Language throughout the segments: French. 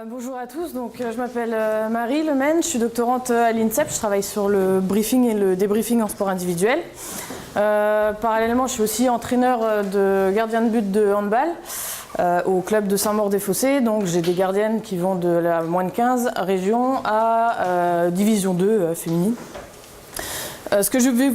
Bonjour à tous, je m'appelle Marie Lemaine, je suis doctorante à l'INSEP, je travaille sur le briefing et le débriefing en sport individuel. Parallèlement, je suis aussi entraîneur de gardien de but de handball au club de Saint-Maur-des-Fossés, donc j'ai des gardiennes qui vont de la moins de 15 régions à division 2 féminine. Ce que je vais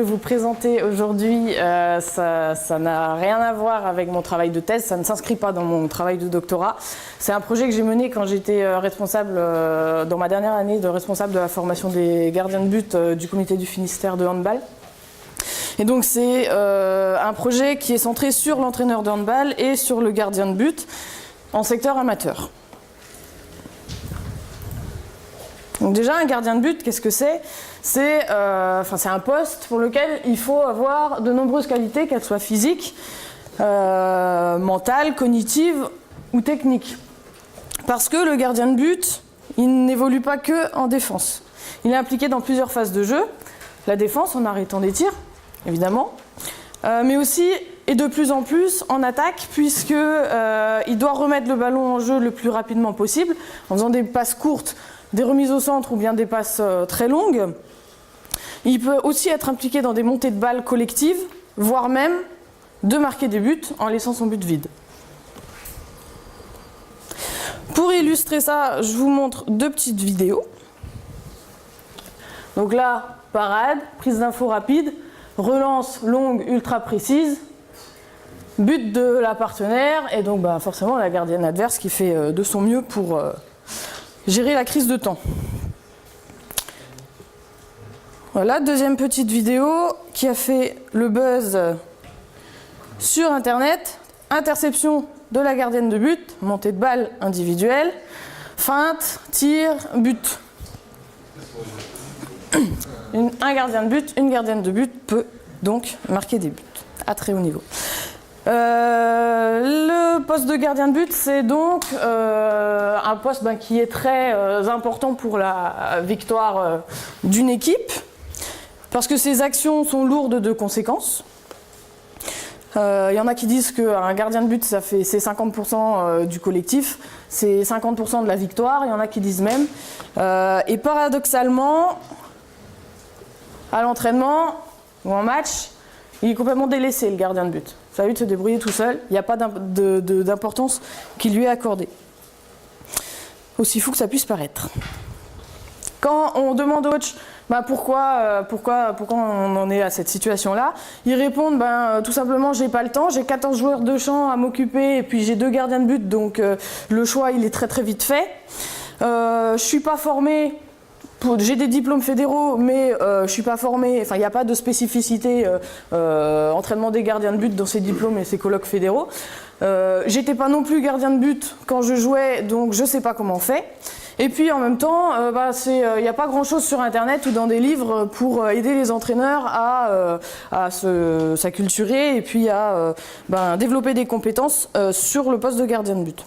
vous présenter aujourd'hui, ça n'a rien à voir avec mon travail de thèse, ça ne s'inscrit pas dans mon travail de doctorat. C'est un projet que j'ai mené quand j'étais responsable, dans ma dernière année de responsable de la formation des gardiens de but du comité du Finistère de handball. Et donc c'est un projet qui est centré sur l'entraîneur de handball et sur le gardien de but en secteur amateur. Donc déjà, un gardien de but, qu'est-ce que c'est ? C'est un poste pour lequel il faut avoir de nombreuses qualités, qu'elles soient physiques, mentales, cognitives ou techniques. Parce que le gardien de but, il n'évolue pas que en défense. Il est impliqué dans plusieurs phases de jeu. La défense, en arrêtant des tirs, évidemment, mais aussi, et de plus en plus, en attaque, puisqu'il doit remettre le ballon en jeu le plus rapidement possible, en faisant des passes courtes, des remises au centre ou bien des passes très longues. Il peut aussi être impliqué dans des montées de balles collectives, voire même de marquer des buts en laissant son but vide. Pour illustrer ça, je vous montre deux petites vidéos. Donc là, parade, prise d'infos rapide, relance longue, ultra précise, but de la partenaire, et donc forcément la gardienne adverse qui fait de son mieux pour gérer la crise de temps. Voilà, deuxième petite vidéo qui a fait le buzz sur Internet. Interception de la gardienne de but, montée de balle individuelle, feinte, tir, but. Un gardien de but, une gardienne de but peut donc marquer des buts à très haut niveau. Le poste de gardien de but, c'est donc un poste qui est très important pour la victoire d'une équipe, parce que ses actions sont lourdes de conséquences. Il y en a qui disent qu'un gardien de but, c'est 50% du collectif, c'est 50% de la victoire, il y en a qui disent même. Et paradoxalement, à l'entraînement ou en match, il est complètement délaissé, le gardien de but. Ça lui de se débrouiller tout seul, il n'y a pas d'importance qui lui est accordée. Aussi fou que ça puisse paraître. Quand on demande au coach pourquoi on en est à cette situation-là, ils répondent tout simplement j'ai pas le temps, j'ai 14 joueurs de champ à m'occuper et puis j'ai 2 gardiens de but, donc le choix il est très très vite fait. Je suis pas formé. J'ai des diplômes fédéraux, mais je suis pas formée, il n'y a pas de spécificité entraînement des gardiens de but dans ces diplômes et ces colloques fédéraux. J'étais pas non plus gardien de but quand je jouais, donc je sais pas comment on fait. Et puis en même temps, il n'y a pas grand chose sur internet ou dans des livres pour aider les entraîneurs à s'acculturer et puis à développer des compétences sur le poste de gardien de but,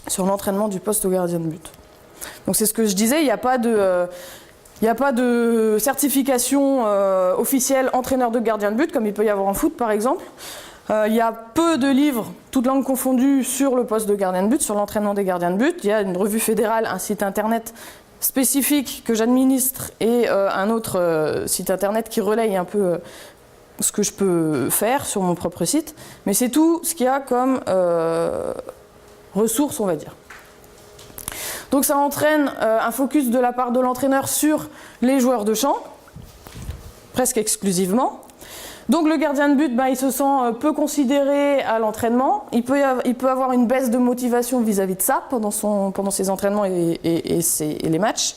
sur l'entraînement du poste de gardien de but. Donc c'est ce que je disais, il n'y a pas de certification officielle entraîneur de gardien de but, comme il peut y avoir en foot par exemple. Il y a peu de livres, toutes langues confondues, sur le poste de gardien de but, sur l'entraînement des gardiens de but. Il y a une revue fédérale, un site internet spécifique que j'administre et un autre site internet qui relaye un peu ce que je peux faire sur mon propre site. Mais c'est tout ce qu'il y a comme ressources, on va dire. Donc ça entraîne un focus de la part de l'entraîneur sur les joueurs de champ, presque exclusivement. Donc le gardien de but, il se sent peu considéré à l'entraînement. Il peut avoir une baisse de motivation vis-à-vis de ça pendant ses entraînements et les matchs.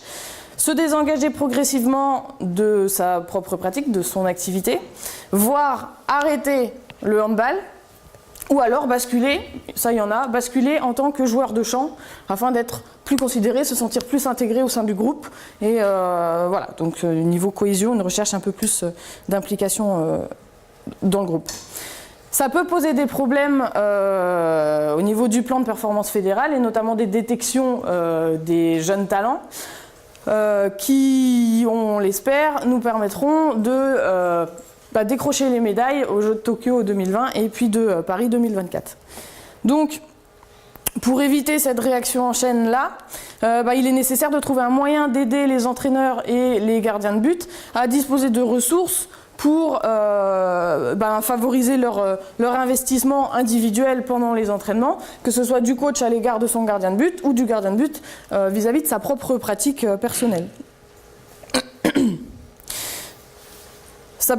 Se désengager progressivement de sa propre pratique, de son activité, voire arrêter le handball. Ou alors basculer, ça il y en a, basculer en tant que joueur de champ afin d'être plus considéré, se sentir plus intégré au sein du groupe. Et voilà, donc niveau cohésion, une recherche un peu plus d'implication dans le groupe. Ça peut poser des problèmes au niveau du plan de performance fédéral et notamment des détections des jeunes talents qui, on l'espère, nous permettront de décrocher les médailles aux Jeux de Tokyo 2020 et puis de Paris 2024. Donc, pour éviter cette réaction en chaîne là, il est nécessaire de trouver un moyen d'aider les entraîneurs et les gardiens de but à disposer de ressources pour favoriser leur investissement individuel pendant les entraînements, que ce soit du coach à l'égard de son gardien de but ou du gardien de but vis-à-vis de sa propre pratique personnelle.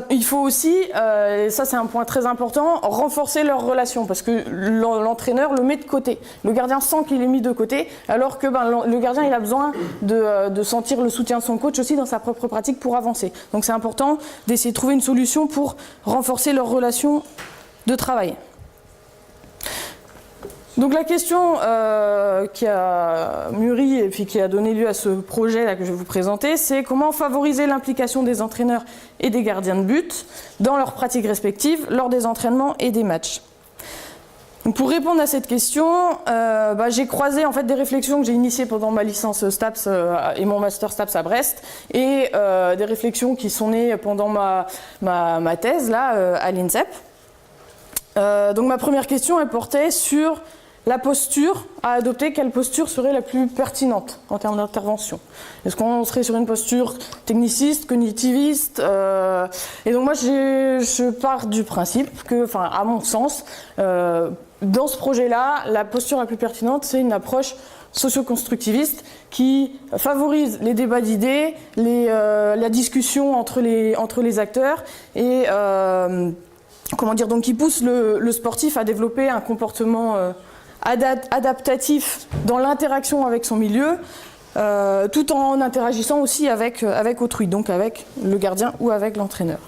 Il faut aussi, et ça c'est un point très important, renforcer leur relation parce que l'entraîneur le met de côté. Le gardien sent qu'il est mis de côté alors que le gardien il a besoin de sentir le soutien de son coach aussi dans sa propre pratique pour avancer. Donc c'est important d'essayer de trouver une solution pour renforcer leur relation de travail. Donc la question qui a mûri et puis qui a donné lieu à ce projet là que je vais vous présenter, c'est comment favoriser l'implication des entraîneurs et des gardiens de but dans leurs pratiques respectives lors des entraînements et des matchs. Donc pour répondre à cette question, j'ai croisé en fait des réflexions que j'ai initiées pendant ma licence STAPS et mon master STAPS à Brest et des réflexions qui sont nées pendant ma thèse là à l'INSEP. Donc ma première question elle portait sur la posture à adopter, quelle posture serait la plus pertinente en termes d'intervention? Est-ce qu'on serait sur une posture techniciste, cognitiviste? Et donc moi je pars du principe que, à mon sens, dans ce projet-là, la posture la plus pertinente, c'est une approche socio-constructiviste qui favorise les débats d'idées, la discussion entre les acteurs et donc qui pousse le sportif à développer un comportement adaptatif dans l'interaction avec son milieu, tout en interagissant aussi avec autrui, donc avec le gardien ou avec l'entraîneur.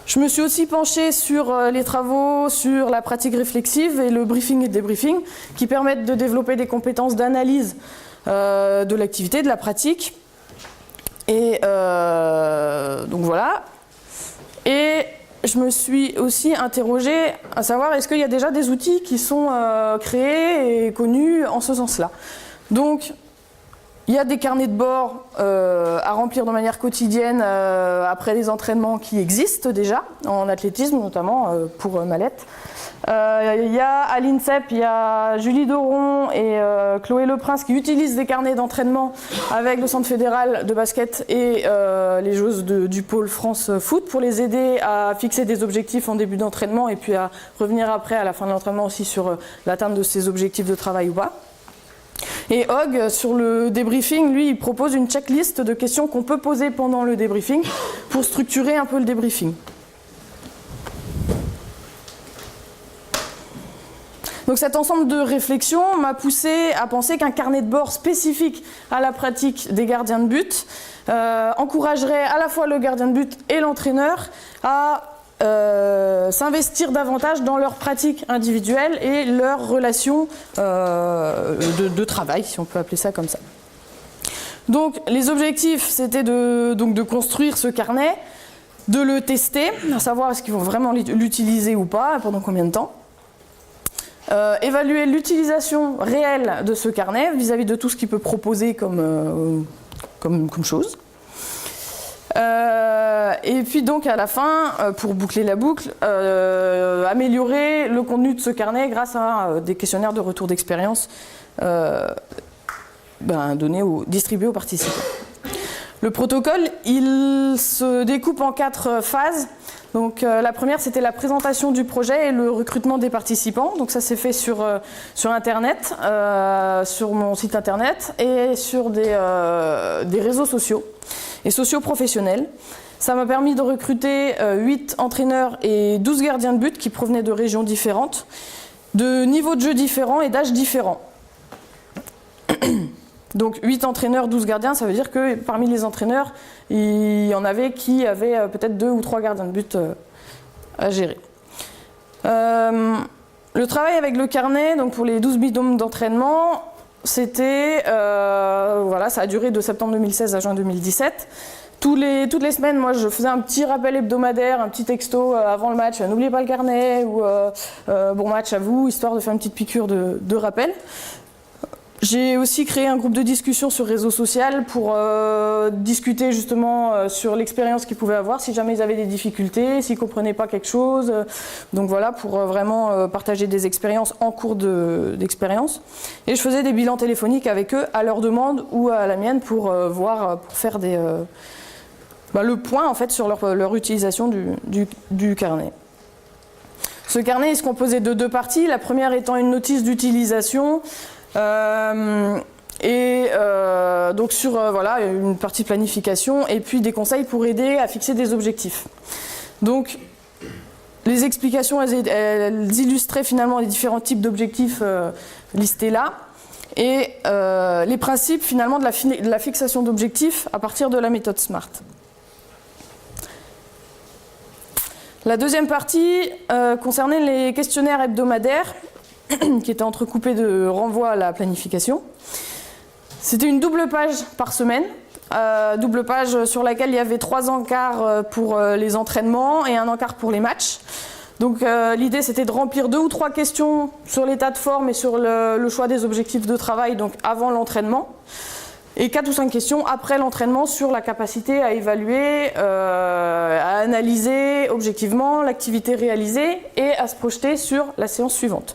Je me suis aussi penchée sur les travaux sur la pratique réflexive et le briefing et débriefing, qui permettent de développer des compétences d'analyse de l'activité, de la pratique. Et donc voilà. Et je me suis aussi interrogée à savoir est-ce qu'il y a déjà des outils qui sont créés et connus en ce sens-là. Donc, il y a des carnets de bord à remplir de manière quotidienne après les entraînements qui existent déjà, en athlétisme notamment pour Mallette. Il y a à l'INSEP, il y a Julie Doron et Chloé Leprince qui utilisent des carnets d'entraînement avec le Centre fédéral de basket et les joueuses du pôle France Foot pour les aider à fixer des objectifs en début d'entraînement et puis à revenir après à la fin de l'entraînement aussi sur l'atteinte de ces objectifs de travail ou pas. Et Hogg, sur le débriefing, lui, il propose une checklist de questions qu'on peut poser pendant le débriefing pour structurer un peu le débriefing. Donc cet ensemble de réflexions m'a poussé à penser qu'un carnet de bord spécifique à la pratique des gardiens de but encouragerait à la fois le gardien de but et l'entraîneur à s'investir davantage dans leur pratique individuelle et leurs relations de travail, si on peut appeler ça comme ça. Donc les objectifs, c'était de construire ce carnet, de le tester, à savoir est-ce qu'ils vont vraiment l'utiliser ou pas, pendant combien de temps. Évaluer l'utilisation réelle de ce carnet vis-à-vis de tout ce qu'il peut proposer comme chose. Et puis donc à la fin, pour boucler la boucle, améliorer le contenu de ce carnet grâce à des questionnaires de retour d'expérience distribués aux participants. Le protocole, il se découpe en 4 phases. Donc la première, c'était la présentation du projet et le recrutement des participants. Donc ça s'est fait sur Internet, sur mon site Internet et sur des réseaux sociaux et socio-professionnels. Ça m'a permis de recruter 8 entraîneurs et 12 gardiens de but qui provenaient de régions différentes, de niveaux de jeu différents et d'âges différents. Donc 8 entraîneurs, 12 gardiens, ça veut dire que parmi les entraîneurs, il y en avait qui avaient peut-être 2 ou 3 gardiens de but à gérer. Le travail avec le carnet, donc pour les 12 binômes d'entraînement, c'était, ça a duré de septembre 2016 à juin 2017. Toutes les semaines, moi, je faisais un petit rappel hebdomadaire, un petit texto avant le match, n'oubliez pas le carnet, ou bon match à vous, histoire de faire une petite piqûre de rappel. J'ai aussi créé un groupe de discussion sur réseau social pour discuter justement sur l'expérience qu'ils pouvaient avoir, si jamais ils avaient des difficultés, s'ils ne comprenaient pas quelque chose. Donc voilà, pour vraiment partager des expériences en cours d'expérience. Et je faisais des bilans téléphoniques avec eux à leur demande ou à la mienne pour voir, pour faire le point en fait sur leur utilisation du carnet. Ce carnet il se composait de 2 parties, la première étant une notice d'utilisation donc sur voilà, une partie planification et puis des conseils pour aider à fixer des objectifs. Donc les explications elles illustraient finalement les différents types d'objectifs listés là et les principes finalement de la fixation d'objectifs à partir de la méthode SMART. La deuxième partie concernait les questionnaires hebdomadaires qui étaient entrecoupés de renvois à la planification. C'était une double page par semaine, double page sur laquelle il y avait 3 encarts pour les entraînements et un encart pour les matchs. Donc l'idée c'était de remplir 2 ou 3 questions sur l'état de forme et sur le choix des objectifs de travail donc avant l'entraînement. Et 4 ou 5 questions après l'entraînement sur la capacité à évaluer, à analyser objectivement l'activité réalisée et à se projeter sur la séance suivante.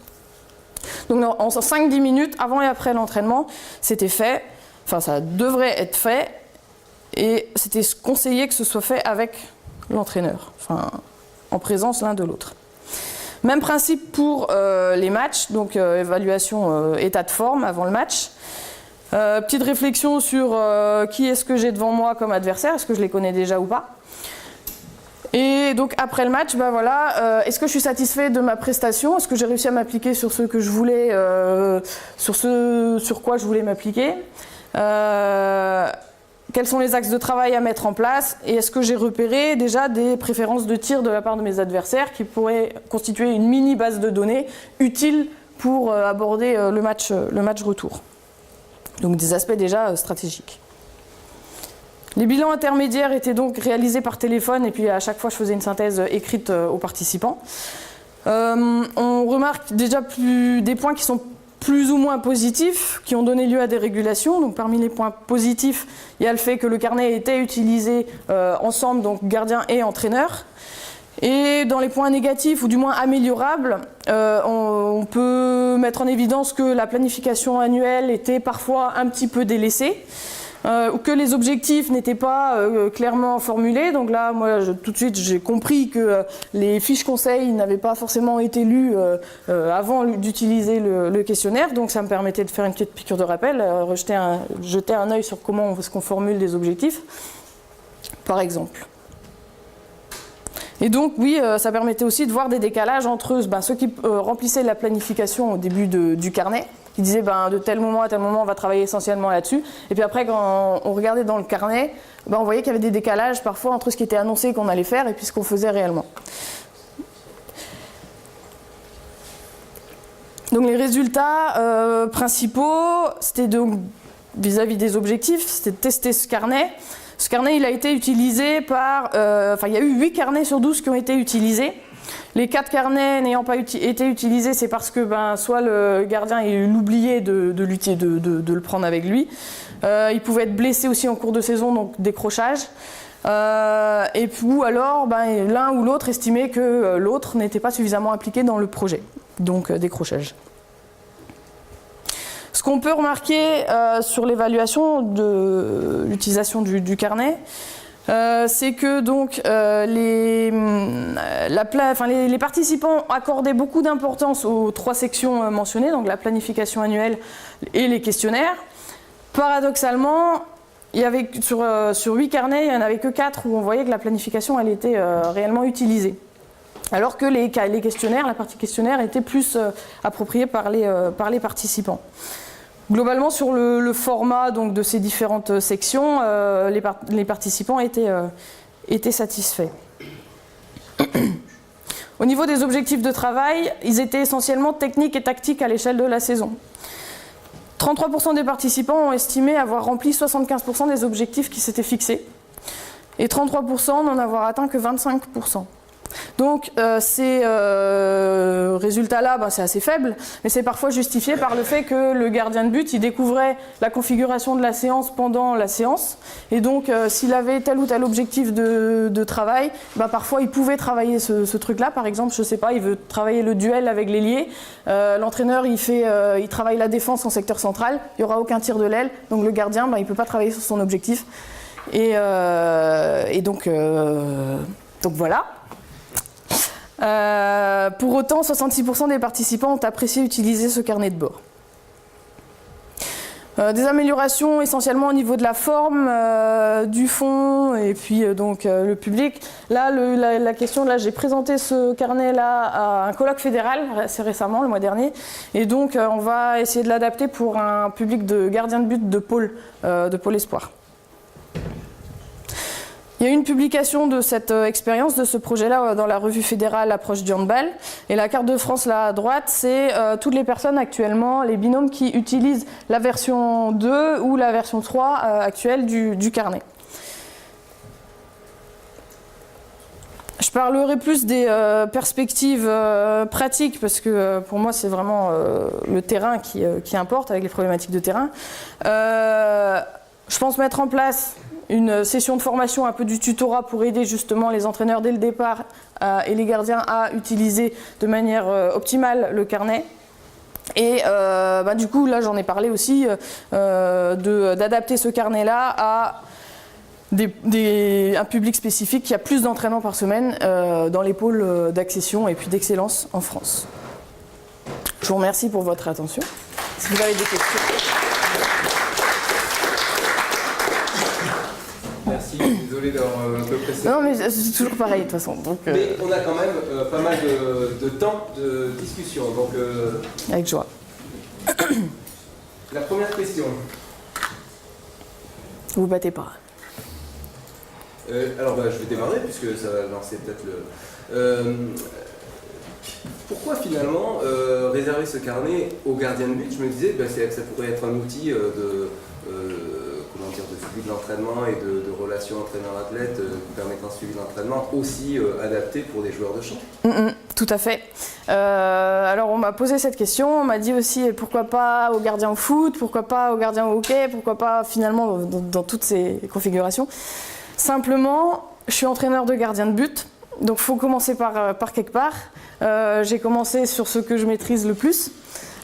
Donc en 5-10 minutes avant et après l'entraînement, c'était fait, enfin ça devrait être fait, et c'était conseillé que ce soit fait avec l'entraîneur, enfin en présence l'un de l'autre. Même principe pour les matchs, donc évaluation état de forme avant le match. Petite réflexion sur qui est-ce que j'ai devant moi comme adversaire, est-ce que je les connais déjà ou pas. Et donc après le match, ben voilà, est-ce que je suis satisfait de ma prestation, est-ce que j'ai réussi à m'appliquer sur ce que je voulais, sur quoi je voulais m'appliquer, quels sont les axes de travail à mettre en place, et est-ce que j'ai repéré déjà des préférences de tir de la part de mes adversaires qui pourraient constituer une mini base de données utile pour aborder le match retour. Donc des aspects déjà stratégiques. Les bilans intermédiaires étaient donc réalisés par téléphone et puis à chaque fois je faisais une synthèse écrite aux participants. On remarque déjà des points qui sont plus ou moins positifs, qui ont donné lieu à des régulations. Donc parmi les points positifs, il y a le fait que le carnet était utilisé ensemble, donc gardien et entraîneur. Et dans les points négatifs, ou du moins améliorables, on peut mettre en évidence que la planification annuelle était parfois un petit peu délaissée. Ou que les objectifs n'étaient pas clairement formulés. Donc là, moi, tout de suite, j'ai compris que les fiches conseils n'avaient pas forcément été lues avant d'utiliser le questionnaire. Donc ça me permettait de faire une petite piqûre de rappel, jeter un œil sur comment est-ce qu'on formule des objectifs, par exemple. Et donc, oui, ça permettait aussi de voir des décalages entre ceux qui remplissaient la planification au début du carnet, qui disaient de tel moment à tel moment, on va travailler essentiellement là-dessus. Et puis après, quand on regardait dans le carnet, on voyait qu'il y avait des décalages parfois entre ce qui était annoncé qu'on allait faire et puis ce qu'on faisait réellement. Donc les résultats principaux, c'était donc vis-à-vis des objectifs, c'était de tester ce carnet. Ce carnet, il a été utilisé par... il y a eu 8 carnets sur 12 qui ont été utilisés. Les 4 carnets n'ayant pas été utilisés, c'est parce que soit le gardien il oubliait de le prendre avec lui. Il pouvait être blessé aussi en cours de saison, donc décrochage. Ou alors l'un ou l'autre estimait que l'autre n'était pas suffisamment impliqué dans le projet, donc décrochage. Ce qu'on peut remarquer sur l'évaluation de l'utilisation du carnet, c'est que donc les participants accordaient beaucoup d'importance aux 3 sections mentionnées, donc la planification annuelle et les questionnaires. Paradoxalement, il y avait sur 8 carnets, il n'y en avait que 4 où on voyait que la planification elle était réellement utilisée. Alors que les questionnaires, la partie questionnaire était plus appropriée par les participants. Globalement, sur le format donc, de ces différentes sections, les participants étaient satisfaits. Au niveau des objectifs de travail, ils étaient essentiellement techniques et tactiques à l'échelle de la saison. 33% des participants ont estimé avoir rempli 75% des objectifs qui s'étaient fixés et 33% n'en avoir atteint que 25%. Donc ces résultat-là, c'est assez faible, mais c'est parfois justifié par le fait que le gardien de but, il découvrait la configuration de la séance pendant la séance, et donc s'il avait tel ou tel objectif de travail, parfois il pouvait travailler ce truc-là. Par exemple, je sais pas, il veut travailler le duel avec l'ailier, l'entraîneur il travaille la défense en secteur central, il n'y aura aucun tir de l'aile, donc le gardien, il ne peut pas travailler sur son objectif, et donc voilà. Pour autant, 66% des participants ont apprécié utiliser ce carnet de bord. Des améliorations essentiellement au niveau de la forme, du fond et puis le public. Là, la question, là, j'ai présenté ce carnet-là à un colloque fédéral assez récemment, le mois dernier, et donc on va essayer de l'adapter pour un public de gardiens de but de pôle espoir. Il y a eu une publication de cette expérience, de ce projet-là, dans la revue fédérale Approche du handball. Et la carte de France, là à droite, c'est toutes les personnes actuellement, les binômes qui utilisent la version 2 ou la version 3 actuelle du carnet. Je parlerai plus des perspectives pratiques, parce que pour moi, c'est vraiment le terrain qui importe, avec les problématiques de terrain. Je pense mettre en place une session de formation, un peu du tutorat pour aider justement les entraîneurs dès le départ et les gardiens à utiliser de manière optimale le carnet. Et du coup, là j'en ai parlé aussi, d'adapter ce carnet-là à un public spécifique qui a plus d'entraînement par semaine dans les pôles d'accession et puis d'excellence en France. Je vous remercie pour votre attention. Si vous avez des questions. Merci, désolé d'avoir un peu pressé. Non, mais c'est toujours pareil de toute façon. Donc, mais on a quand même pas mal de temps de discussion. Donc, avec joie. La première question. Vous battez pas. Alors je vais démarrer puisque ça va lancer peut-être le... pourquoi finalement réserver ce carnet aux gardiens de but? Je me disais que ça pourrait être un outil de suivi de l'entraînement et de relations entraîneur-athlète permettant un suivi de l'entraînement aussi adapté pour des joueurs de champ. Tout à fait. Alors on m'a posé cette question, on m'a dit aussi pourquoi pas aux gardiens au foot, pourquoi pas aux gardiens au hockey, pourquoi pas finalement dans toutes ces configurations. Simplement, je suis entraîneur de gardien de but, donc il faut commencer par quelque part. J'ai commencé sur ce que je maîtrise le plus.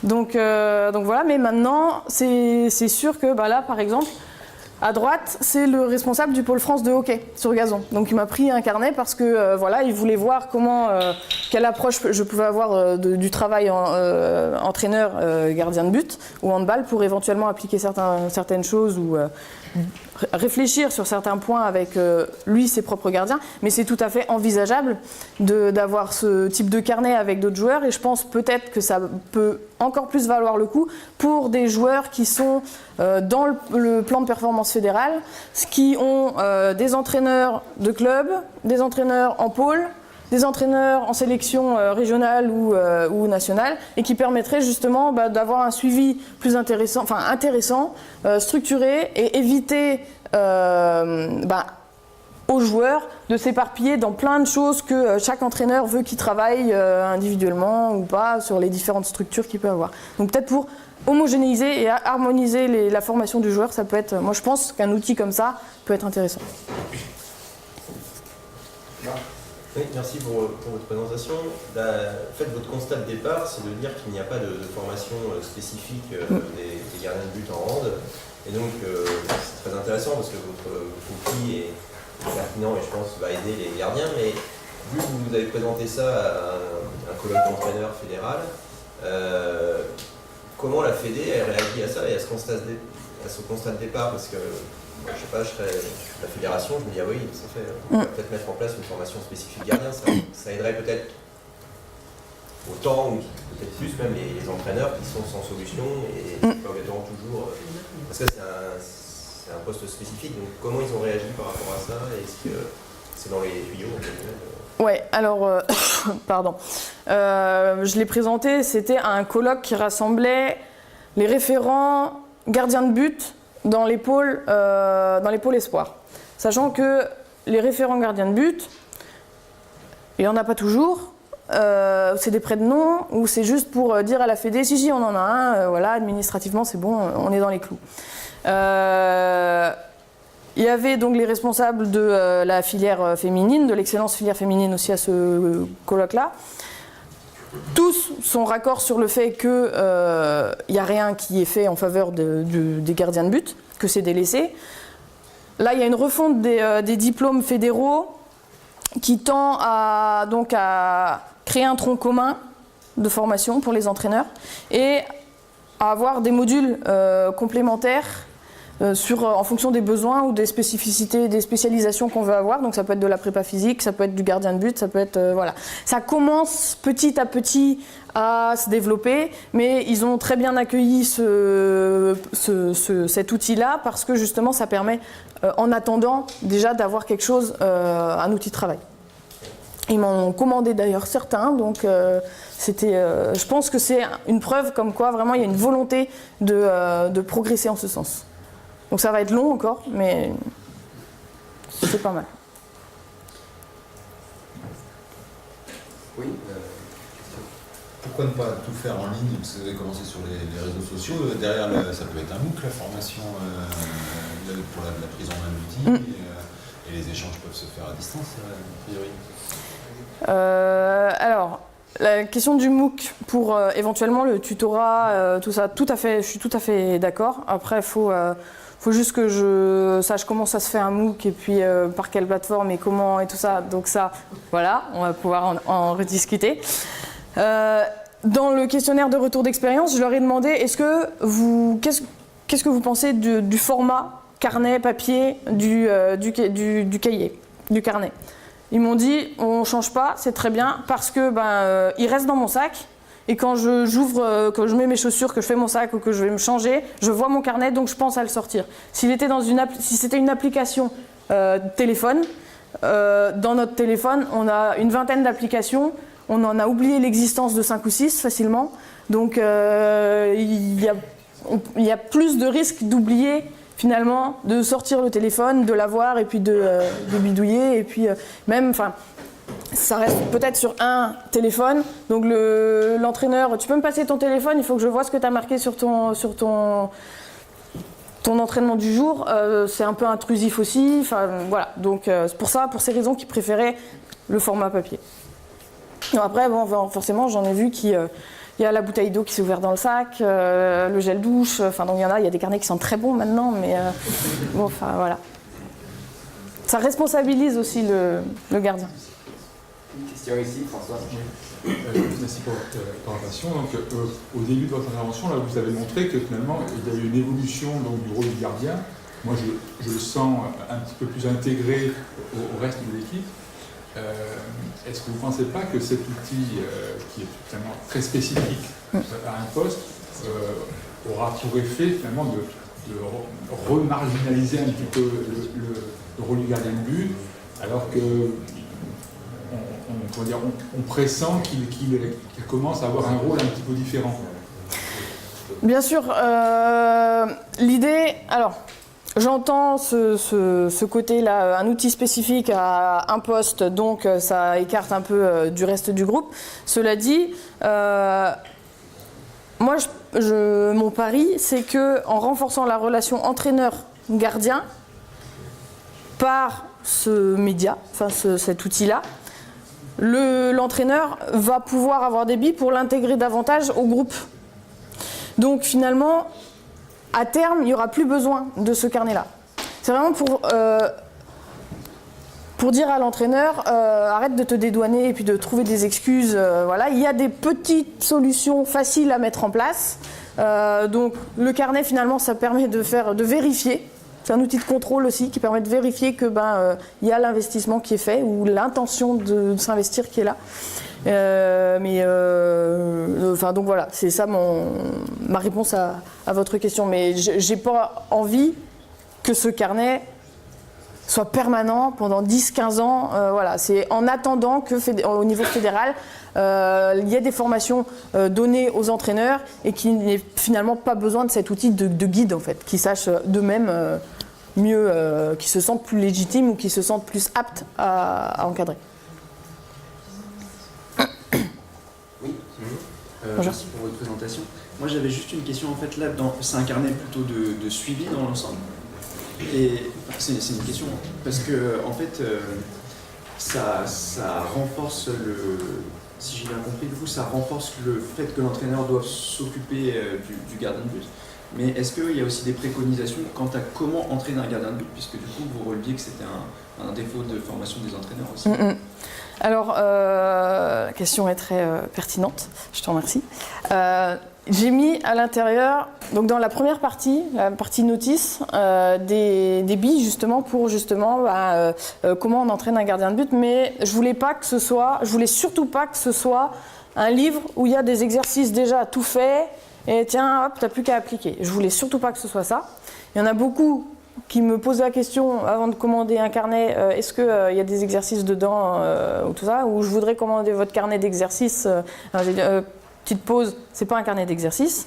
Donc voilà, mais maintenant, c'est sûr que là, par exemple, à droite, c'est le responsable du pôle France de hockey sur gazon. Donc il m'a pris un carnet parce que il voulait voir quelle approche je pouvais avoir du travail entraîneur gardien de but ou handball pour éventuellement appliquer certaines choses ou réfléchir sur certains points avec lui, ses propres gardiens. Mais c'est tout à fait envisageable d'avoir ce type de carnet avec d'autres joueurs et je pense peut-être que ça peut encore plus valoir le coup pour des joueurs qui sont dans le plan de performance fédéral, qui ont des entraîneurs de club, des entraîneurs en pôle, des entraîneurs en sélection régionale ou nationale et qui permettraient justement d'avoir un suivi plus intéressant, structuré et éviter aux joueurs de s'éparpiller dans plein de choses que chaque entraîneur veut qu'ils travaillent individuellement ou pas sur les différentes structures qu'il peut avoir. Donc peut-être pour homogénéiser et harmoniser la formation du joueur, ça peut être, moi je pense qu'un outil comme ça peut être intéressant. Oui, merci pour votre présentation. Votre constat de départ, c'est de dire qu'il n'y a pas de formation spécifique des gardiens de but en hand. Et donc, c'est très intéressant parce que votre outil est pertinent et je pense va aider les gardiens. Mais vu que vous avez présenté ça à un colloque d'entraîneurs fédéral, comment la Fédé réagit à ça et à ce constat de départ? Parce que je sais pas, je serais la fédération, je me dis oui, ça fait, on va peut-être mettre en place une formation spécifique gardien, ça aiderait peut-être autant ou peut-être plus même les entraîneurs qui sont sans solution et qui peuvent toujours, parce que c'est un poste spécifique, donc comment ils ont réagi par rapport à ça? Est-ce que c'est dans les tuyaux Ouais, alors, pardon, je l'ai présenté, c'était un colloque qui rassemblait les référents gardiens de but dans les pôles espoirs. Sachant que les référents gardiens de but, il n'y en a pas toujours. c'est des prêts de nom, ou c'est juste pour dire à la Fédé, si, on en a un, voilà, administrativement, c'est bon, on est dans les clous. Il y avait donc les responsables de la filière féminine, de l'excellence filière féminine aussi à ce colloque-là. Tous sont raccords sur le fait qu'il n'y a rien qui est fait en faveur des gardiens de but, que c'est délaissé. Là, il y a une refonte des diplômes fédéraux qui tend à créer un tronc commun de formation pour les entraîneurs et à avoir des modules complémentaires en fonction des besoins ou des spécificités, des spécialisations qu'on veut avoir. Donc ça peut être de la prépa physique, ça peut être du gardien de but, ça peut être... voilà. Ça commence petit à petit à se développer, mais ils ont très bien accueilli cet outil-là parce que justement ça permet, en attendant, déjà d'avoir quelque chose, un outil de travail. Ils m'en ont commandé d'ailleurs certains, donc je pense que c'est une preuve comme quoi vraiment il y a une volonté de progresser en ce sens. Donc ça va être long encore, mais c'est pas mal. Oui. Pourquoi ne pas tout faire en ligne? Parce que vous avez commencé sur les réseaux sociaux. Derrière, ça peut être un MOOC, la formation pour la prise en main d'outils. Et les échanges peuvent se faire à distance, a priori. Alors, la question du MOOC pour éventuellement le tutorat, tout ça, tout à fait, je suis tout à fait d'accord. Après, il faut juste que je sache comment ça se fait un MOOC et puis par quelle plateforme et comment et tout ça. Donc ça, voilà, on va pouvoir en rediscuter. Dans le questionnaire de retour d'expérience, je leur ai demandé qu'est-ce que vous pensez du format carnet papier du cahier, du carnet. Ils m'ont dit on change pas, c'est très bien parce que il reste dans mon sac. Et quand j'ouvre, quand je mets mes chaussures, que je fais mon sac ou que je vais me changer, je vois mon carnet, donc je pense à le sortir. Si c'était une application téléphone, dans notre téléphone, on a une vingtaine d'applications. On en a oublié l'existence de 5 ou 6 facilement. Donc il y a plus de risques d'oublier finalement, de sortir le téléphone, de l'avoir et puis de bidouiller. Et puis même, enfin... Ça reste peut-être sur un téléphone, donc l'entraîneur, tu peux me passer ton téléphone, il faut que je vois ce que tu as marqué sur ton entraînement du jour, c'est un peu intrusif aussi, enfin voilà, donc c'est pour ces raisons qu'ils préféraient le format papier. Donc après, bon, forcément, j'en ai vu qu'il y a la bouteille d'eau qui s'est ouverte dans le sac, le gel douche, enfin donc il y a des carnets qui sont très bons maintenant, mais bon, enfin voilà. Ça responsabilise aussi le gardien. Une question ici, François. Merci pour votre présentation. Donc, au début de votre intervention, là, vous avez montré que finalement, il y a eu une évolution donc, du rôle du gardien. Moi, je le sens un petit peu plus intégré au reste de l'équipe. Est-ce que vous ne pensez pas que cet outil, qui est finalement très spécifique à un poste, aura pour effet finalement de remarginaliser un petit peu le rôle du gardien de but, alors que on pressent qu'il commence à avoir un rôle un petit peu différent. Bien sûr, l'idée, alors j'entends ce côté-là, un outil spécifique à un poste, donc ça écarte un peu du reste du groupe. Cela dit, moi mon pari, c'est qu'en renforçant la relation entraîneur-gardien par ce média, enfin cet outil-là, l'entraîneur va pouvoir avoir des billes pour l'intégrer davantage au groupe. Donc finalement, à terme, il n'y aura plus besoin de ce carnet-là. C'est vraiment pour dire à l'entraîneur, arrête de te dédouaner et puis de trouver des excuses. Voilà. Il y a des petites solutions faciles à mettre en place. Donc le carnet, finalement, ça permet de vérifier. C'est un outil de contrôle aussi qui permet de vérifier que y a l'investissement qui est fait ou l'intention de s'investir qui est là. Donc voilà, c'est ça ma réponse à votre question. Mais j'ai pas envie que ce carnet soit permanent pendant 10-15 ans. Voilà, c'est en attendant qu'au niveau fédéral, il y ait des formations données aux entraîneurs et qu'il n'ait finalement pas besoin de cet outil de guide en fait, qui sachent d'eux-mêmes mieux, qui se sentent plus légitimes ou qui se sentent plus aptes à encadrer. Bonjour. Merci pour votre présentation. Moi j'avais juste une question en fait là, c'est un carnet plutôt de suivi dans l'ensemble. Et c'est une question parce que en fait ça renforce si j'ai bien compris du coup, ça renforce le fait que l'entraîneur doit s'occuper du gardien de but. Mais est-ce qu'il y a aussi des préconisations quant à comment entraîner un gardien de but, puisque du coup vous releviez que c'était un défaut de formation des entraîneurs aussi. Alors, la question est très pertinente, je te remercie. J'ai mis à l'intérieur, donc dans la première partie, la partie notice, des billes justement pour comment on entraîne un gardien de but, mais je voulais surtout pas que ce soit un livre où il y a des exercices déjà tout faits et tiens, hop, t'as plus qu'à appliquer. Je voulais surtout pas que ce soit ça. Il y en a beaucoup qui me posent la question avant de commander un carnet, est-ce qu'il y a des exercices dedans ou tout ça, ou je voudrais commander votre carnet d'exercices. Petite pause, c'est pas un carnet d'exercices.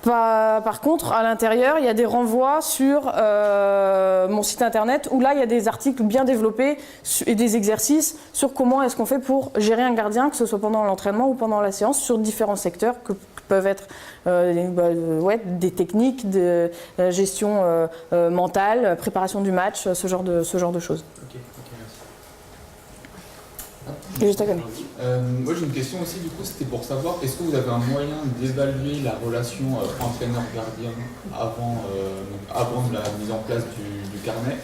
Par contre, à l'intérieur, il y a des renvois sur mon site internet où là, il y a des articles bien développés et des exercices sur comment est-ce qu'on fait pour gérer un gardien, que ce soit pendant l'entraînement ou pendant la séance, sur différents secteurs que peuvent être des techniques de gestion mentale, préparation du match, ce genre de choses. Ok, Et juste à côté. Moi j'ai une question aussi, du coup, c'était pour savoir, est-ce que vous avez un moyen d'évaluer la relation entraîneur-gardien avant la mise en place du carnet,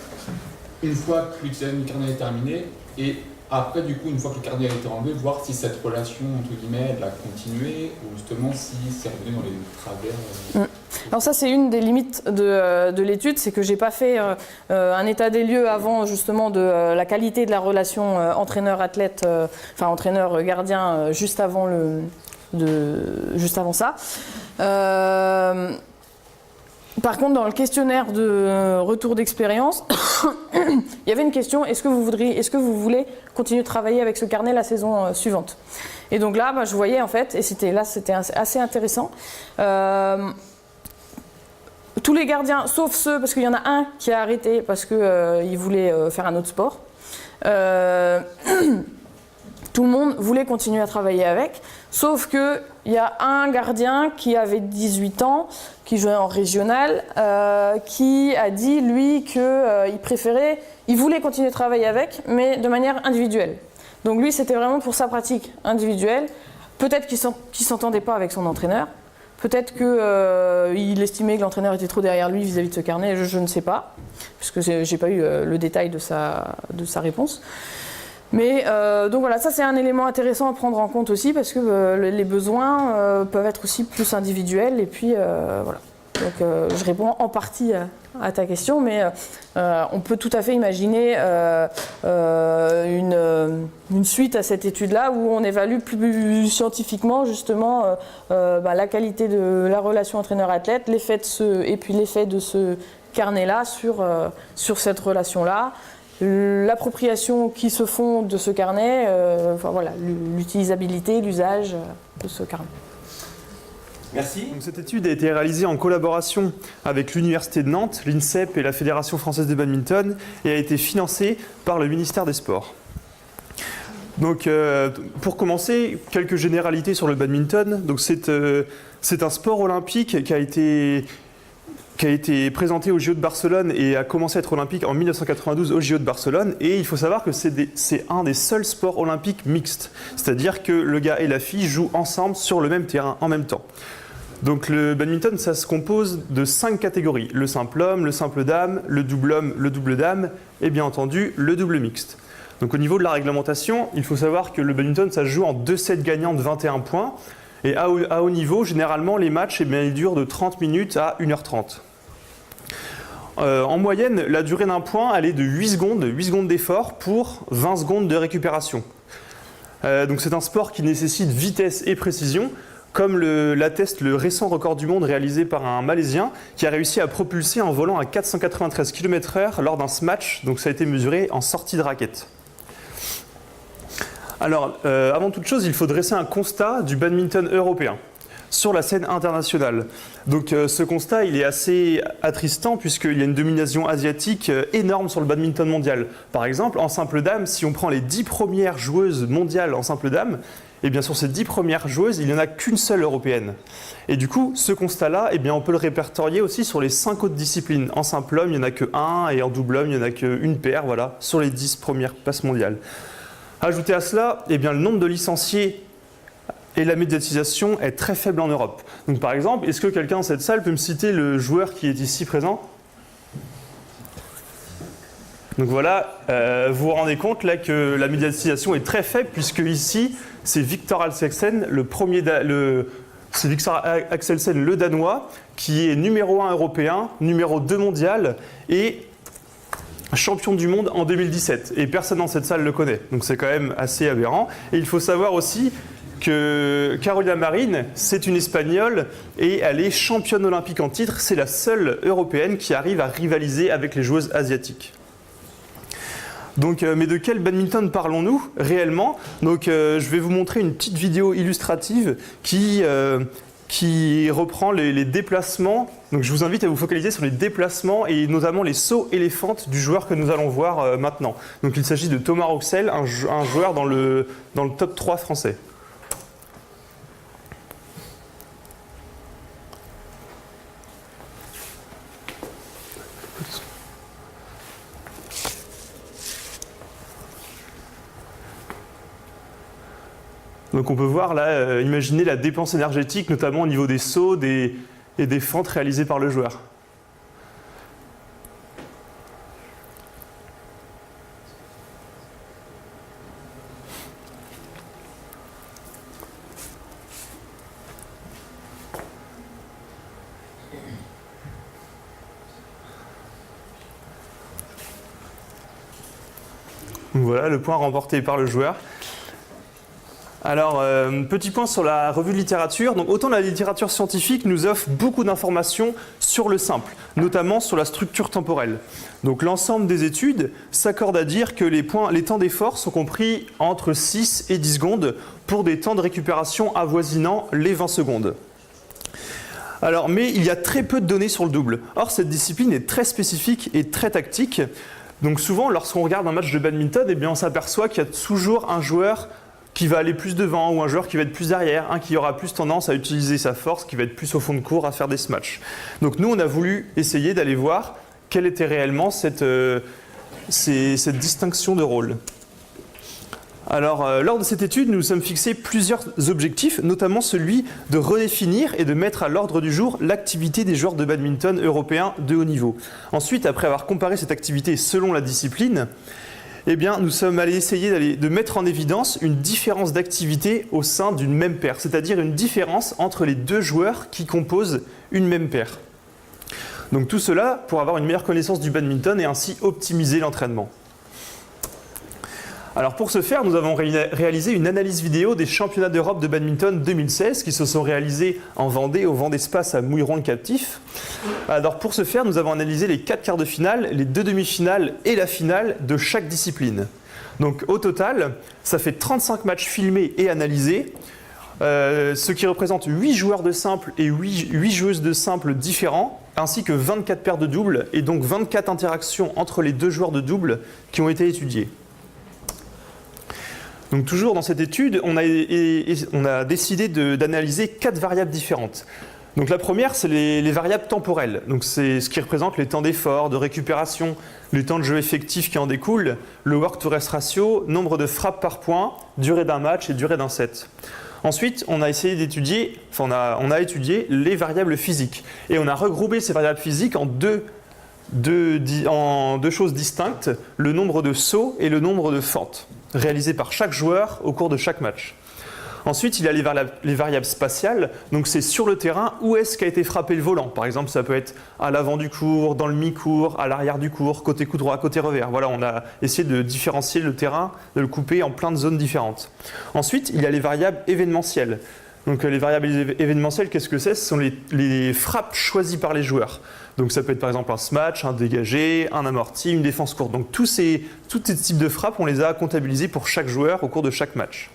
une fois que l'examen du carnet est terminé, et après, du coup, une fois que le carnet a été enlevé, voir si cette relation, entre guillemets, elle a continué, ou justement si c'est revenu dans les travers. Alors ça, c'est une des limites de l'étude, c'est que j'ai pas fait un état des lieux avant justement de la qualité de la relation entraîneur-athlète, entraîneur-gardien juste avant ça. Par contre, dans le questionnaire de retour d'expérience, il y avait une question, est-ce que vous voulez continuer de travailler avec ce carnet la saison suivante? Et donc là, je voyais en fait, et c'était assez intéressant, tous les gardiens, sauf ceux, parce qu'il y en a un qui a arrêté parce qu'il voulait faire un autre sport, tout le monde voulait continuer à travailler avec, sauf qu'il y a un gardien qui avait 18 ans, qui jouait en régional, qui a dit, lui, il voulait continuer à travailler avec, mais de manière individuelle. Donc lui, c'était vraiment pour sa pratique individuelle. Peut-être qu'il ne s'entendait pas avec son entraîneur, peut-être qu'il estimait que l'entraîneur était trop derrière lui vis-à-vis de ce carnet, je ne sais pas, puisque je n'ai pas eu le détail de sa réponse. Mais donc voilà, ça c'est un élément intéressant à prendre en compte aussi parce que les besoins peuvent être aussi plus individuels et puis voilà. Donc je réponds en partie à ta question, mais on peut tout à fait imaginer une suite à cette étude-là où on évalue plus scientifiquement justement la qualité de la relation entraîneur-athlète, l'effet de ce carnet-là sur cette relation-là. L'appropriation qui se font de ce carnet, l'utilisabilité, l'usage de ce carnet. Merci. Donc, cette étude a été réalisée en collaboration avec l'Université de Nantes, l'INSEP et la Fédération française de badminton et a été financée par le ministère des Sports. Donc, pour commencer, quelques généralités sur le badminton. Donc, c'est un sport olympique qui a été présenté au JO de Barcelone et a commencé à être olympique en 1992 au JO de Barcelone. Et il faut savoir que c'est un des seuls sports olympiques mixtes. C'est-à-dire que le gars et la fille jouent ensemble sur le même terrain en même temps. Donc le badminton, ça se compose de 5 catégories. Le simple homme, le simple dame, le double homme, le double dame et bien entendu le double mixte. Donc au niveau de la réglementation, il faut savoir que le badminton, ça se joue en 2 sets gagnants de 21 points. Et à haut niveau, généralement, les matchs, ils durent de 30 minutes à 1h30. En moyenne, la durée d'un point, elle est de 8 secondes d'effort pour 20 secondes de récupération. Donc c'est un sport qui nécessite vitesse et précision, comme l'atteste le récent record du monde réalisé par un Malaisien qui a réussi à propulser en volant à 493 km/h lors d'un smash, donc ça a été mesuré en sortie de raquette. Alors, avant toute chose, il faut dresser un constat du badminton européen sur la scène internationale. Donc ce constat, il est assez attristant puisqu'il y a une domination asiatique énorme sur le badminton mondial. Par exemple, en simple dame, si on prend les 10 premières joueuses mondiales en simple dame, et bien sur ces 10 premières joueuses, il n'y en a qu'une seule européenne. Et du coup, ce constat-là, eh bien, on peut le répertorier aussi sur les 5 autres disciplines. En simple homme, il n'y en a que 1, et en double homme, il n'y en a qu'une paire, voilà, sur les 10 premières places mondiales. Ajouté à cela, eh bien, le nombre de licenciés et la médiatisation est très faible en Europe. Donc par exemple, est-ce que quelqu'un dans cette salle peut me citer le joueur qui est ici présent ? Donc voilà, vous vous rendez compte là que la médiatisation est très faible, puisque ici, c'est Victor Axelsen, c'est Victor Axelsen, le Danois, qui est numéro 1 européen, numéro 2 mondial et champion du monde en 2017. Et personne dans cette salle le connaît. Donc c'est quand même assez aberrant. Et il faut savoir aussi que Carolina Marin, c'est une Espagnole et elle est championne olympique en titre. C'est la seule européenne qui arrive à rivaliser avec les joueuses asiatiques. Donc, mais de quel badminton parlons-nous réellement ? Donc, je vais vous montrer une petite vidéo illustrative qui reprend les déplacements. Donc, je vous invite à vous focaliser sur les déplacements et notamment les sauts et les fentes du joueur que nous allons voir maintenant. Donc, il s'agit de Thomas Roxel, un joueur dans le top 3 français. Donc on peut voir là, imaginer la dépense énergétique, notamment au niveau des sauts et des fentes réalisées par le joueur. Donc voilà le point remporté par le joueur. Alors, petit point sur la revue de littérature. Donc, autant la littérature scientifique nous offre beaucoup d'informations sur le simple, notamment sur la structure temporelle. Donc, l'ensemble des études s'accordent à dire que les temps d'effort sont compris entre 6 et 10 secondes pour des temps de récupération avoisinant les 20 secondes. Alors, mais il y a très peu de données sur le double. Or, cette discipline est très spécifique et très tactique. Donc, souvent, lorsqu'on regarde un match de badminton, eh bien, on s'aperçoit qu'il y a toujours un joueur qui va aller plus devant ou un joueur qui va être plus derrière, un qui aura plus tendance à utiliser sa force, qui va être plus au fond de court à faire des smatchs. Donc nous, on a voulu essayer d'aller voir quelle était réellement cette distinction de rôle. Alors, lors de cette étude, nous nous sommes fixés plusieurs objectifs, notamment celui de redéfinir et de mettre à l'ordre du jour l'activité des joueurs de badminton européens de haut niveau. Ensuite, après avoir comparé cette activité selon la discipline, eh bien, nous sommes allés essayer de mettre en évidence une différence d'activité au sein d'une même paire, c'est-à-dire une différence entre les deux joueurs qui composent une même paire. Donc tout cela pour avoir une meilleure connaissance du badminton et ainsi optimiser l'entraînement. Alors pour ce faire, nous avons réalisé une analyse vidéo des championnats d'Europe de badminton 2016 qui se sont réalisés en Vendée, au Vendespace à Mouilleron-le-Captif. Alors pour ce faire, nous avons analysé les 4 quarts de finale, les 2 demi-finales et la finale de chaque discipline. Donc au total, ça fait 35 matchs filmés et analysés, ce qui représente 8 joueurs de simple et 8 joueuses de simple différents, ainsi que 24 paires de doubles et donc 24 interactions entre les deux joueurs de double qui ont été étudiées. Donc toujours dans cette étude, on a décidé d'analyser 4 variables différentes. Donc la première, c'est les variables temporelles. Donc c'est ce qui représente les temps d'effort, de récupération, le temps de jeu effectif qui en découle, le work to rest ratio, nombre de frappes par point, durée d'un match et durée d'un set. Ensuite, on a essayé d'étudier, on a étudié les variables physiques. Et on a regroupé ces variables physiques en deux choses distinctes, le nombre de sauts et le nombre de fentes, réalisés par chaque joueur au cours de chaque match. Ensuite, il y a les variables spatiales, donc c'est sur le terrain où est-ce qu'a été frappé le volant. Par exemple, ça peut être à l'avant du court, dans le mi-court, à l'arrière du court, côté coup droit, côté revers. Voilà, on a essayé de différencier le terrain, de le couper en plein de zones différentes. Ensuite, il y a les variables événementielles. Donc les variables événementielles, qu'est-ce que c'est ? Ce sont les frappes choisies par les joueurs. Donc ça peut être par exemple un smash, un dégagé, un amorti, une défense courte. Donc tous ces types de frappes, on les a comptabilisés pour chaque joueur au cours de chaque match.